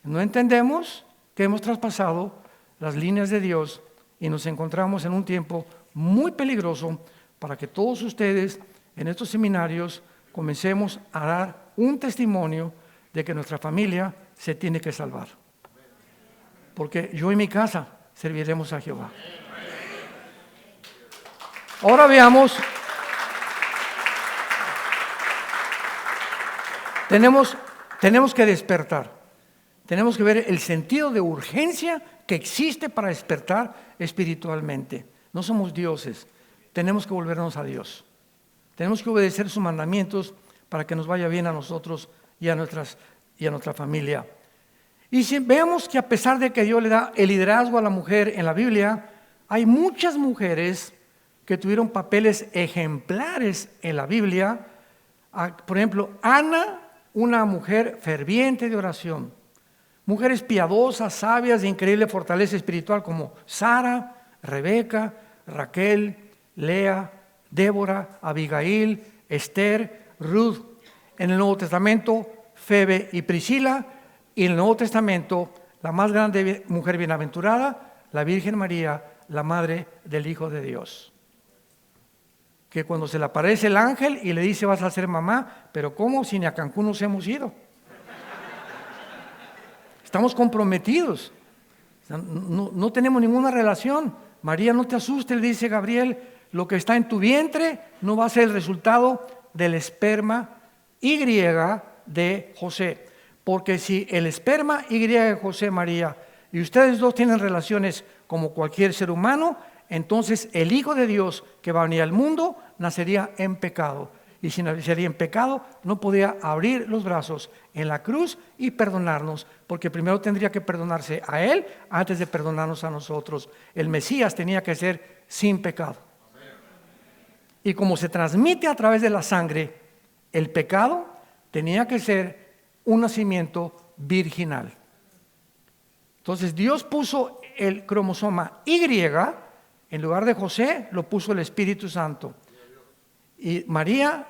A: No entendemos que hemos traspasado las líneas de Dios y nos encontramos en un tiempo muy peligroso para que todos ustedes en estos seminarios comencemos a dar un testimonio de que nuestra familia se tiene que salvar. Porque yo y mi casa serviremos a Jehová. Ahora veamos, tenemos que despertar, tenemos que ver el sentido de urgencia que existe para despertar espiritualmente. No somos dioses, tenemos que volvernos a Dios, tenemos que obedecer sus mandamientos para que nos vaya bien a nosotros y a nuestra familia. Y si vemos que a pesar de que Dios le da el liderazgo a la mujer en la Biblia, hay muchas mujeres que tuvieron papeles ejemplares en la Biblia. Por ejemplo, Ana, una mujer ferviente de oración. Mujeres piadosas, sabias, de increíble fortaleza espiritual como Sara, Rebeca, Raquel, Lea, Débora, Abigail, Esther, Ruth. En el Nuevo Testamento, Febe y Priscila. Y en el Nuevo Testamento, la más grande mujer bienaventurada, la Virgen María, la madre del Hijo de Dios. Que cuando se le aparece el ángel y le dice vas a ser mamá, pero ¿cómo si ni a Cancún nos hemos ido? Estamos comprometidos, no tenemos ninguna relación. María, no te asustes, le dice Gabriel, lo que está en tu vientre no va a ser el resultado del esperma Y de José. Porque si el esperma Y de José, María, y ustedes dos tienen relaciones como cualquier ser humano, entonces el Hijo de Dios que va a venir al mundo nacería en pecado. Y si nacería en pecado, no podía abrir los brazos en la cruz y perdonarnos, porque primero tendría que perdonarse a Él antes de perdonarnos a nosotros. El Mesías tenía que ser sin pecado. Y como se transmite a través de la sangre, el pecado tenía que ser un nacimiento virginal. Entonces Dios puso el cromosoma Y, en lugar de José lo puso el Espíritu Santo. Y María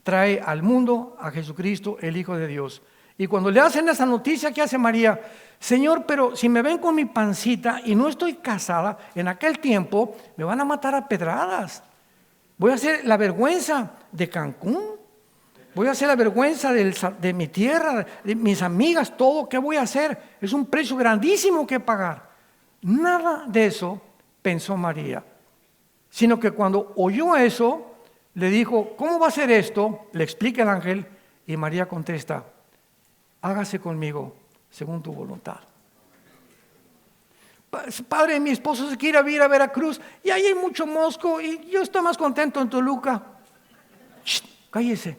A: trae al mundo a Jesucristo, el Hijo de Dios. Y cuando le hacen esa noticia, ¿qué hace María? Señor, pero si me ven con mi pancita y no estoy casada, en aquel tiempo me van a matar a pedradas. Voy a hacer la vergüenza de Cancún. Voy a hacer la vergüenza de mi tierra, de mis amigas, todo. ¿Qué voy a hacer? Es un precio grandísimo que pagar. Nada de eso pensó María, sino que cuando oyó eso, le dijo, ¿cómo va a ser esto? Le explica el ángel y María contesta, hágase conmigo según tu voluntad. Padre, mi esposo se quiere ir a Veracruz y ahí hay mucho mosco y yo estoy más contento en Toluca. Shh, cállese.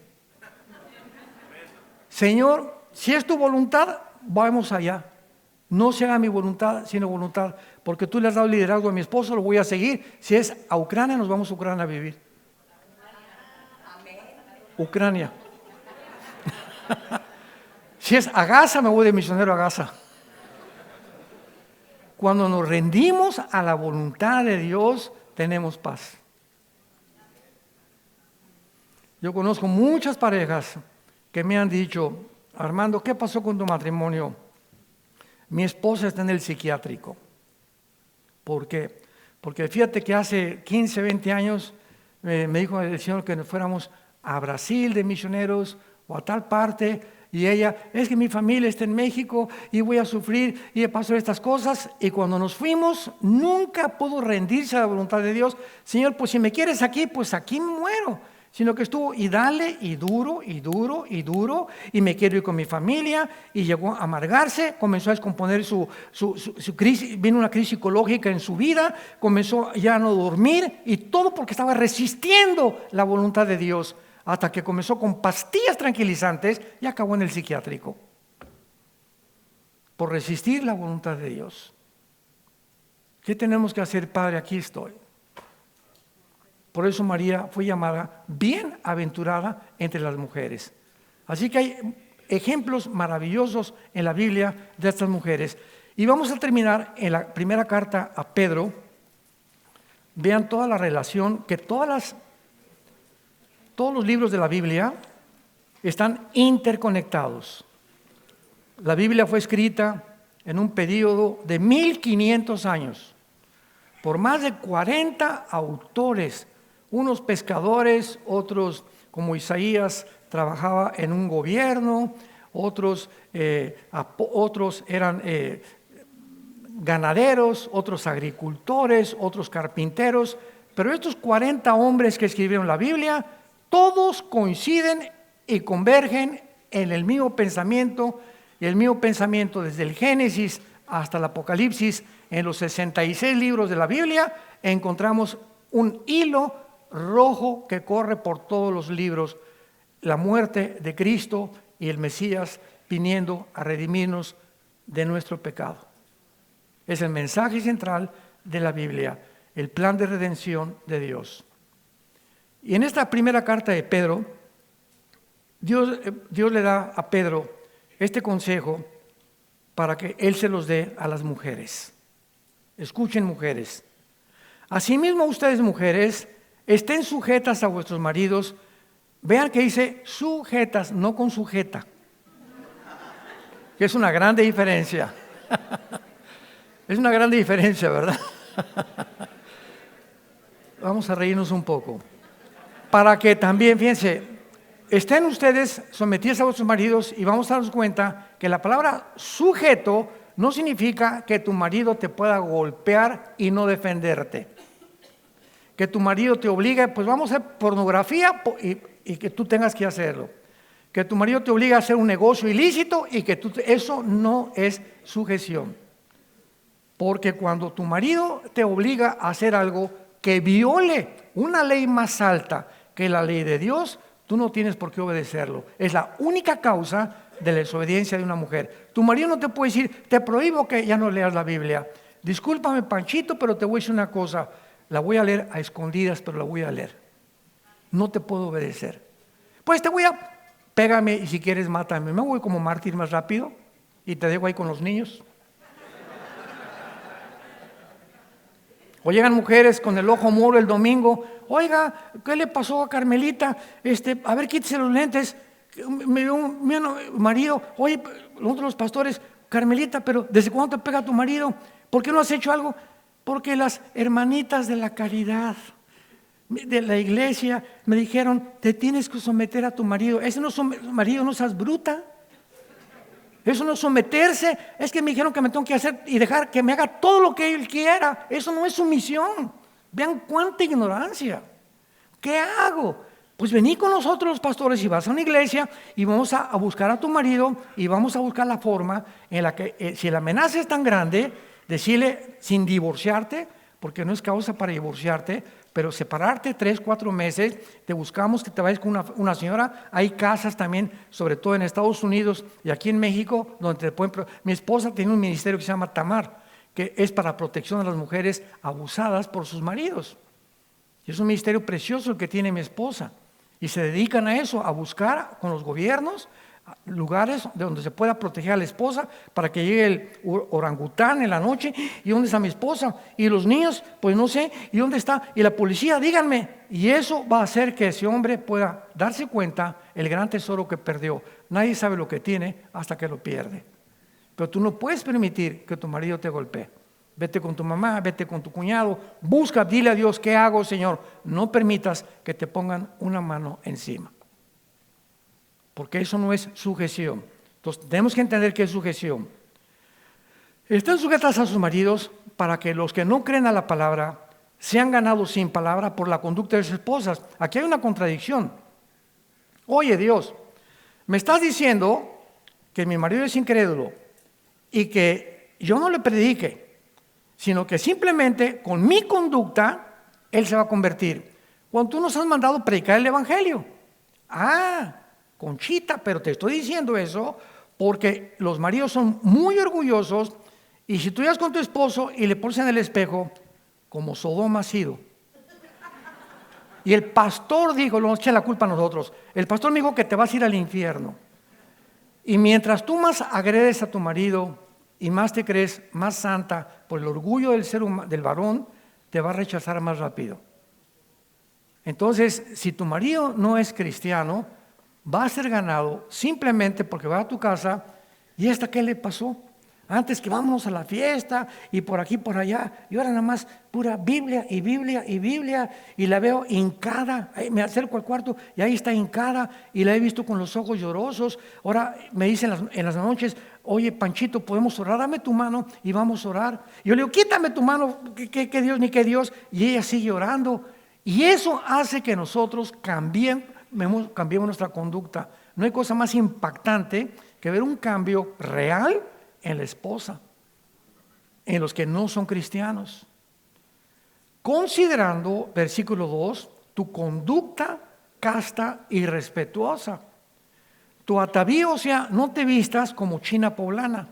A: Señor, si es tu voluntad, vamos allá. No se haga mi voluntad, sino voluntad, porque tú le has dado liderazgo a mi esposo, lo voy a seguir. Si es a Ucrania, nos vamos a Ucrania a vivir. Ucrania. Si es a Gaza, me voy de misionero a Gaza. Cuando nos rendimos a la voluntad de Dios, tenemos paz. Yo conozco muchas parejas que me han dicho, Armando, ¿qué pasó con tu matrimonio? Mi esposa está en el psiquiátrico. ¿Por qué? Porque fíjate que hace 15, 20 años me dijo el Señor que nos fuéramos a Brasil de misioneros o a tal parte, y ella, es que mi familia está en México y voy a sufrir y pasó estas cosas, y cuando nos fuimos nunca pudo rendirse a la voluntad de Dios. Señor, pues si me quieres aquí, pues aquí me muero. Sino que estuvo y dale y duro y duro y duro, y me quiero ir con mi familia, y llegó a amargarse, comenzó a descomponer su crisis, vino una crisis psicológica en su vida, comenzó ya a no dormir, y todo porque estaba resistiendo la voluntad de Dios, hasta que comenzó con pastillas tranquilizantes y acabó en el psiquiátrico, por resistir la voluntad de Dios. ¿Qué tenemos que hacer, Padre? Aquí estoy. Por eso María fue llamada bienaventurada entre las mujeres. Así que hay ejemplos maravillosos en la Biblia de estas mujeres. Y vamos a terminar en la primera carta a Pedro. Vean toda la relación, que todos los libros de la Biblia están interconectados. La Biblia fue escrita en un periodo de 1500 años por más de 40 autores. Unos pescadores, otros como Isaías trabajaba en un gobierno, otros eran ganaderos, otros agricultores, otros carpinteros, pero estos 40 hombres que escribieron la Biblia, todos coinciden y convergen en el mismo pensamiento, y el mismo pensamiento desde el Génesis hasta el Apocalipsis. En los 66 libros de la Biblia encontramos un hilo rojo que corre por todos los libros: la muerte de Cristo y el Mesías viniendo a redimirnos de nuestro pecado. Es el mensaje central de la Biblia, el plan de redención de Dios. Y en esta primera carta de Pedro, Dios le da a Pedro este consejo para que él se los dé a las mujeres. Escuchen, mujeres. Asimismo, ustedes, mujeres, estén sujetas a vuestros maridos. Vean que dice sujetas, no con sujeta, que es una grande diferencia. Es una grande diferencia, ¿verdad? Vamos a reírnos un poco. Para que también, fíjense, estén ustedes sometidos a vuestros maridos, y vamos a darnos cuenta que la palabra sujeto no significa que tu marido te pueda golpear y no defenderte. Que tu marido te obligue, pues vamos a hacer pornografía y que tú tengas que hacerlo. Que tu marido te obligue a hacer un negocio ilícito y que eso no es sujeción. Porque cuando tu marido te obliga a hacer algo que viole una ley más alta que la ley de Dios, tú no tienes por qué obedecerlo. Es la única causa de la desobediencia de una mujer. Tu marido no te puede decir, te prohíbo que ya no leas la Biblia. Discúlpame, Panchito, pero te voy a decir una cosa. La voy a leer a escondidas, pero la voy a leer. No te puedo obedecer. Pues te voy a... Pégame y si quieres mátame. Me voy como mártir más rápido y te dejo ahí con los niños. O llegan mujeres con el ojo moro el domingo. Oiga, ¿qué le pasó a Carmelita? A ver, quítese los lentes. Mi marido, oye, nosotros los pastores, Carmelita, pero ¿desde cuándo te pega tu marido? ¿Por qué no has hecho algo? Porque las hermanitas de la caridad, de la iglesia, me dijeron, te tienes que someter a tu marido. Ese no es marido, no seas bruta. Eso no es someterse, es que me dijeron que me tengo que hacer y dejar que me haga todo lo que él quiera. Eso no es sumisión. Vean cuánta ignorancia. ¿Qué hago? Pues vení con nosotros los pastores y vas a una iglesia y vamos a buscar a tu marido y vamos a buscar la forma en la que, si la amenaza es tan grande, decirle sin divorciarte, porque no es causa para divorciarte, pero separarte 3, 4 meses, te buscamos que te vayas con una señora. Hay casas también, sobre todo en Estados Unidos y aquí en México, donde te pueden... Mi esposa tiene un ministerio que se llama Tamar, que es para protección de las mujeres abusadas por sus maridos. Y es un ministerio precioso el que tiene mi esposa. Y se dedican a eso, a buscar con los gobiernos lugares donde se pueda proteger a la esposa para que llegue el orangután en la noche. ¿Y dónde está mi esposa? Y los niños, pues no sé. ¿Y dónde está? Y la policía, díganme. Y eso va a hacer que ese hombre pueda darse cuenta el gran tesoro que perdió. Nadie sabe lo que tiene hasta que lo pierde. Pero tú no puedes permitir que tu marido te golpee. Vete con tu mamá, vete con tu cuñado, busca, dile a Dios, ¿qué hago, Señor? No permitas que te pongan una mano encima. Porque eso no es sujeción. Entonces, tenemos que entender qué es sujeción. Están sujetas a sus maridos para que los que no creen a la palabra sean ganados sin palabra por la conducta de sus esposas. Aquí hay una contradicción. Oye, Dios, me estás diciendo que mi marido es incrédulo y que yo no le predique, sino que simplemente con mi conducta él se va a convertir. Cuando tú nos has mandado predicar el evangelio. Conchita, pero te estoy diciendo eso porque los maridos son muy orgullosos y si tú llegas con tu esposo y le pones en el espejo, como Sodoma ha sido. Y el pastor dijo, no echen la culpa a nosotros, el pastor me dijo que te vas a ir al infierno. Y mientras tú más agredes a tu marido y más te crees más santa por el orgullo del varón, te va a rechazar más rápido. Entonces, si tu marido no es cristiano, va a ser ganado simplemente porque va a tu casa y ¿hasta qué le pasó? Antes que vámonos a la fiesta y por aquí, por allá, y ahora nada más pura Biblia y Biblia y Biblia y la veo hincada, me acerco al cuarto y ahí está hincada y la he visto con los ojos llorosos. Ahora me dicen en las noches, oye Panchito, podemos orar, dame tu mano y vamos a orar. Y yo le digo, quítame tu mano, que Dios ni que Dios, y ella sigue orando. Y eso hace que nosotros cambiemos nuestra conducta. No hay cosa más impactante que ver un cambio real en la esposa, en los que no son cristianos. Considerando, versículo 2, tu conducta casta y respetuosa. Tu atavío, o sea, no te vistas como china poblana.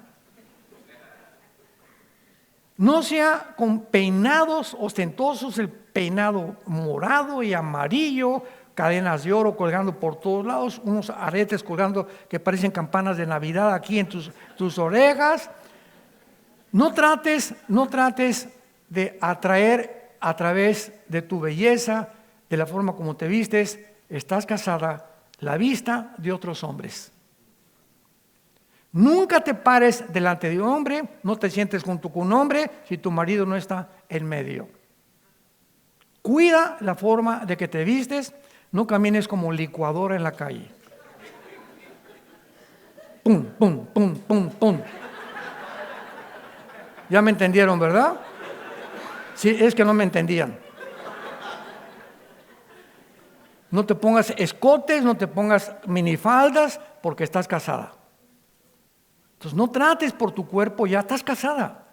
A: No sea con peinados ostentosos, el peinado morado y amarillo, cadenas de oro colgando por todos lados, unos aretes colgando que parecen campanas de Navidad aquí en tus orejas. No trates de atraer a través de tu belleza, de la forma como te vistes, estás casada, la vista de otros hombres. Nunca te pares delante de un hombre, no te sientes junto con un hombre si tu marido no está en medio. Cuida la forma de que te vistes, no camines como licuadora en la calle. Pum, pum, pum, pum, pum. Ya me entendieron, ¿verdad? Sí, es que no me entendían. No te pongas escotes, no te pongas minifaldas porque estás casada. Entonces no trates por tu cuerpo, ya estás casada.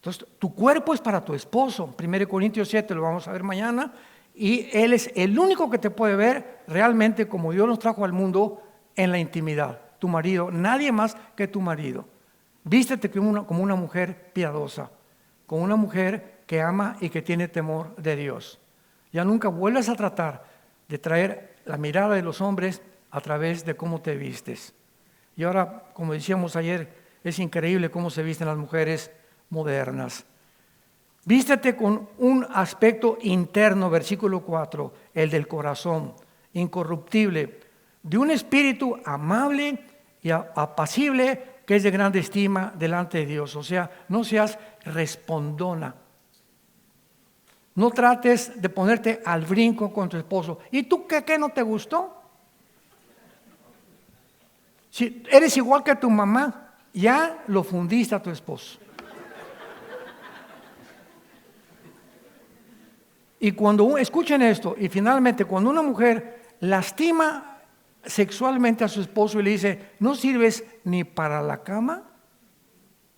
A: Entonces, tu cuerpo es para tu esposo. 1 Corintios 7 lo vamos a ver mañana. Y Él es el único que te puede ver realmente como Dios nos trajo al mundo en la intimidad. Tu marido, nadie más que tu marido. Vístete como una mujer piadosa, como una mujer que ama y que tiene temor de Dios. Ya nunca vuelvas a tratar de traer la mirada de los hombres a través de cómo te vistes. Y ahora, como decíamos ayer, es increíble cómo se visten las mujeres modernas. Vístete con un aspecto interno, versículo 4, el del corazón, incorruptible, de un espíritu amable y apacible, que es de grande estima delante de Dios. O sea, no seas respondona. No trates de ponerte al brinco con tu esposo. ¿Y tú qué no te gustó? Si eres igual que tu mamá, ya lo fundiste a tu esposo. Y cuando, escuchen esto, y finalmente cuando una mujer lastima sexualmente a su esposo y le dice, no sirves ni para la cama,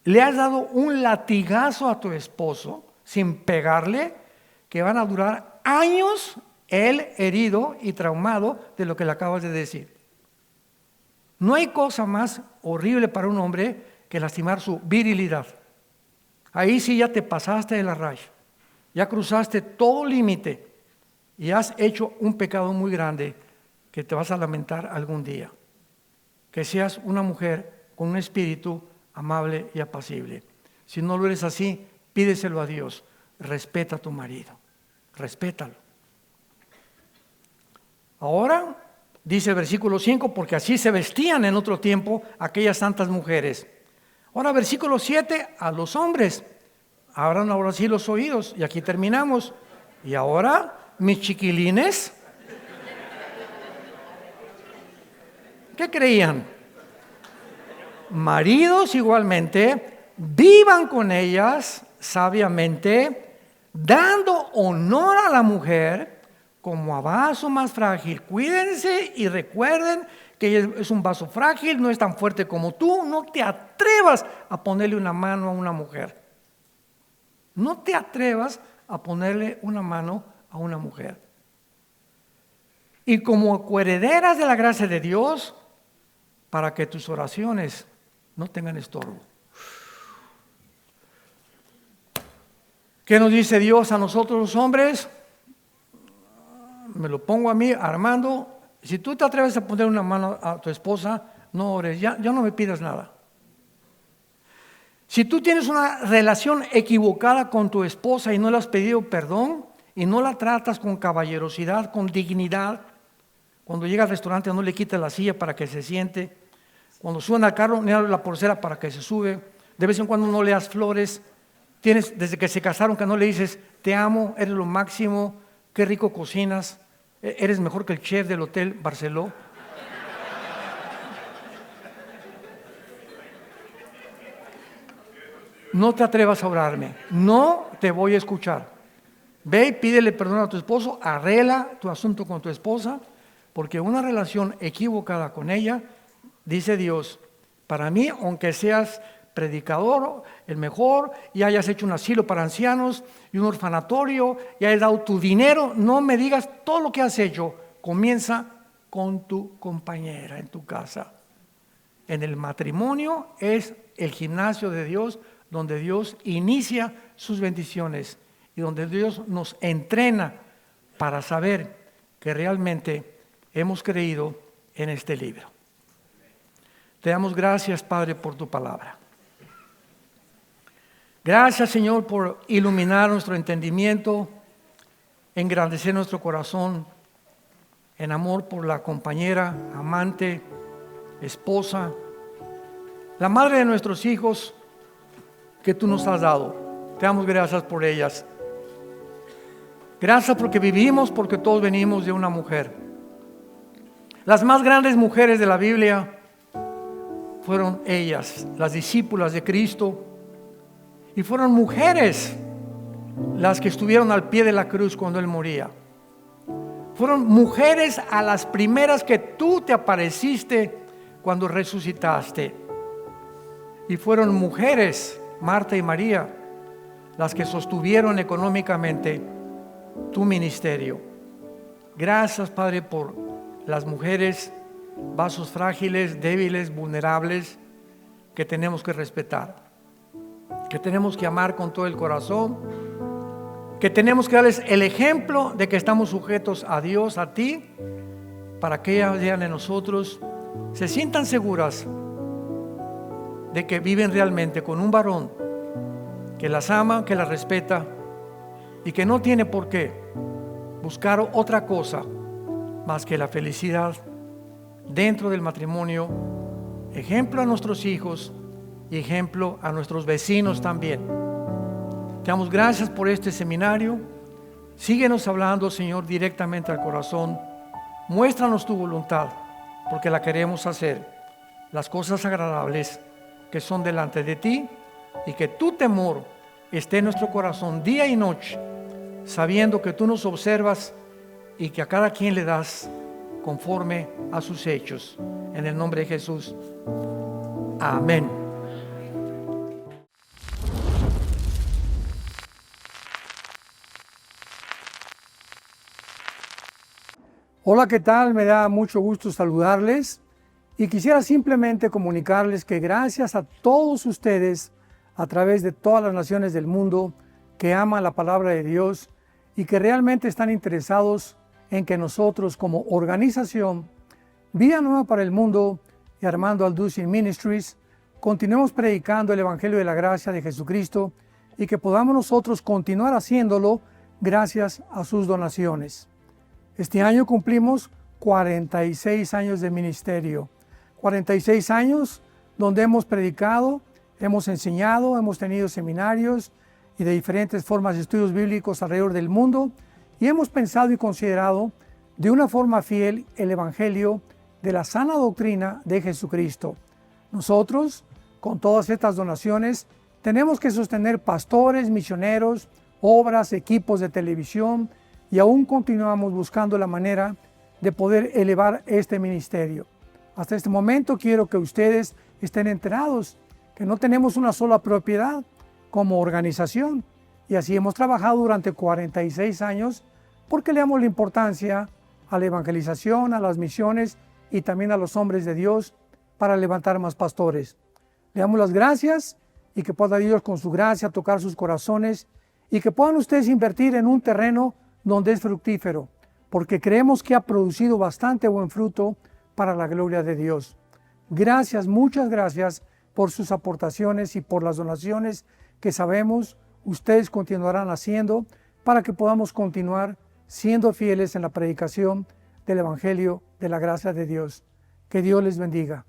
A: le has dado un latigazo a tu esposo sin pegarle, que van a durar años él herido y traumado de lo que le acabas de decir. No hay cosa más horrible para un hombre que lastimar su virilidad. Ahí sí ya te pasaste de la raya. Ya cruzaste todo límite y has hecho un pecado muy grande que te vas a lamentar algún día. Que seas una mujer con un espíritu amable y apacible. Si no lo eres así, pídeselo a Dios. Respeta a tu marido. Respétalo. Ahora, dice el versículo 5, porque así se vestían en otro tiempo aquellas santas mujeres. Ahora, versículo 7, a los hombres. Abran ahora sí los oídos, y aquí terminamos. Y ahora, mis chiquilines, ¿qué creían? Maridos igualmente, vivan con ellas sabiamente, dando honor a la mujer como a vaso más frágil. Cuídense y recuerden que ella es un vaso frágil, no es tan fuerte como tú. No te atrevas a ponerle una mano a una mujer. No te atrevas a ponerle una mano a una mujer. Y como coherederas de la gracia de Dios, para que tus oraciones no tengan estorbo. ¿Qué nos dice Dios a nosotros los hombres? Me lo pongo a mí, Armando. Si tú te atreves a poner una mano a tu esposa, no ores, ya no me pidas nada. Si tú tienes una relación equivocada con tu esposa y no le has pedido perdón y no la tratas con caballerosidad, con dignidad, cuando llega al restaurante no le quitas la silla para que se siente, cuando suena al carro no le abres la pulsera para que se sube, de vez en cuando no le das flores, tienes desde que se casaron que no le dices te amo, eres lo máximo, qué rico cocinas, eres mejor que el chef del Hotel Barceló. No te atrevas a orarme, no te voy a escuchar. Ve y pídele perdón a tu esposo, arregla tu asunto con tu esposa, porque una relación equivocada con ella, dice Dios, para mí, aunque seas predicador, el mejor, y hayas hecho un asilo para ancianos y un orfanatorio, y hayas dado tu dinero, no me digas todo lo que has hecho, comienza con tu compañera en tu casa. En el matrimonio es el gimnasio de Dios, donde Dios inicia sus bendiciones y donde Dios nos entrena para saber que realmente hemos creído en este libro. Te damos gracias, Padre, por tu palabra. Gracias, Señor, por iluminar nuestro entendimiento, engrandecer nuestro corazón en amor por la compañera, amante, esposa, la madre de nuestros hijos, que tú nos has dado. Te damos gracias por ellas. Gracias porque vivimos, porque todos venimos de una mujer. Las más grandes mujeres de la Biblia fueron ellas, las discípulas de Cristo, y fueron mujeres las que estuvieron al pie de la cruz cuando Él moría. Fueron mujeres a las primeras que tú te apareciste cuando resucitaste. Y fueron mujeres, Marta y María, las que sostuvieron económicamente tu ministerio. Gracias, Padre, por las mujeres, vasos frágiles, débiles, vulnerables, que tenemos que respetar, que tenemos que amar con todo el corazón, que tenemos que darles el ejemplo de que estamos sujetos a Dios, a ti, para que ellas vean en nosotros, se sientan seguras de que viven realmente con un varón que las ama, que las respeta y que no tiene por qué buscar otra cosa más que la felicidad dentro del matrimonio, ejemplo a nuestros hijos y ejemplo a nuestros vecinos también. Te damos gracias por este seminario. Síguenos hablando, Señor, directamente al corazón. Muéstranos tu voluntad, porque la queremos hacer, las cosas agradables que son delante de ti, y que tu temor esté en nuestro corazón día y noche, sabiendo que tú nos observas y que a cada quien le das conforme a sus hechos. En el nombre de Jesús. Amén.
B: Hola, ¿qué tal? Me da mucho gusto saludarles y quisiera simplemente comunicarles que gracias a todos ustedes a través de todas las naciones del mundo que aman la palabra de Dios y que realmente están interesados en que nosotros como organización Vida Nueva para el Mundo y Armando Alducin Ministries continuemos predicando el Evangelio de la Gracia de Jesucristo y que podamos nosotros continuar haciéndolo gracias a sus donaciones. Este año cumplimos 46 años de ministerio, 46 años donde hemos predicado, hemos enseñado, hemos tenido seminarios y de diferentes formas de estudios bíblicos alrededor del mundo y hemos pensado y considerado de una forma fiel el Evangelio de la sana doctrina de Jesucristo. Nosotros, con todas estas donaciones, tenemos que sostener pastores, misioneros, obras, equipos de televisión, y aún continuamos buscando la manera de poder elevar este ministerio. Hasta este momento quiero que ustedes estén enterados que no tenemos una sola propiedad como organización y así hemos trabajado durante 46 años porque le damos la importancia a la evangelización, a las misiones y también a los hombres de Dios para levantar más pastores. Le damos las gracias y que pueda Dios con su gracia tocar sus corazones y que puedan ustedes invertir en un terreno donde es fructífero, porque creemos que ha producido bastante buen fruto para la gloria de Dios. Gracias, muchas gracias por sus aportaciones y por las donaciones que sabemos ustedes continuarán haciendo para que podamos continuar siendo fieles en la predicación del Evangelio de la gracia de Dios. Que Dios les bendiga.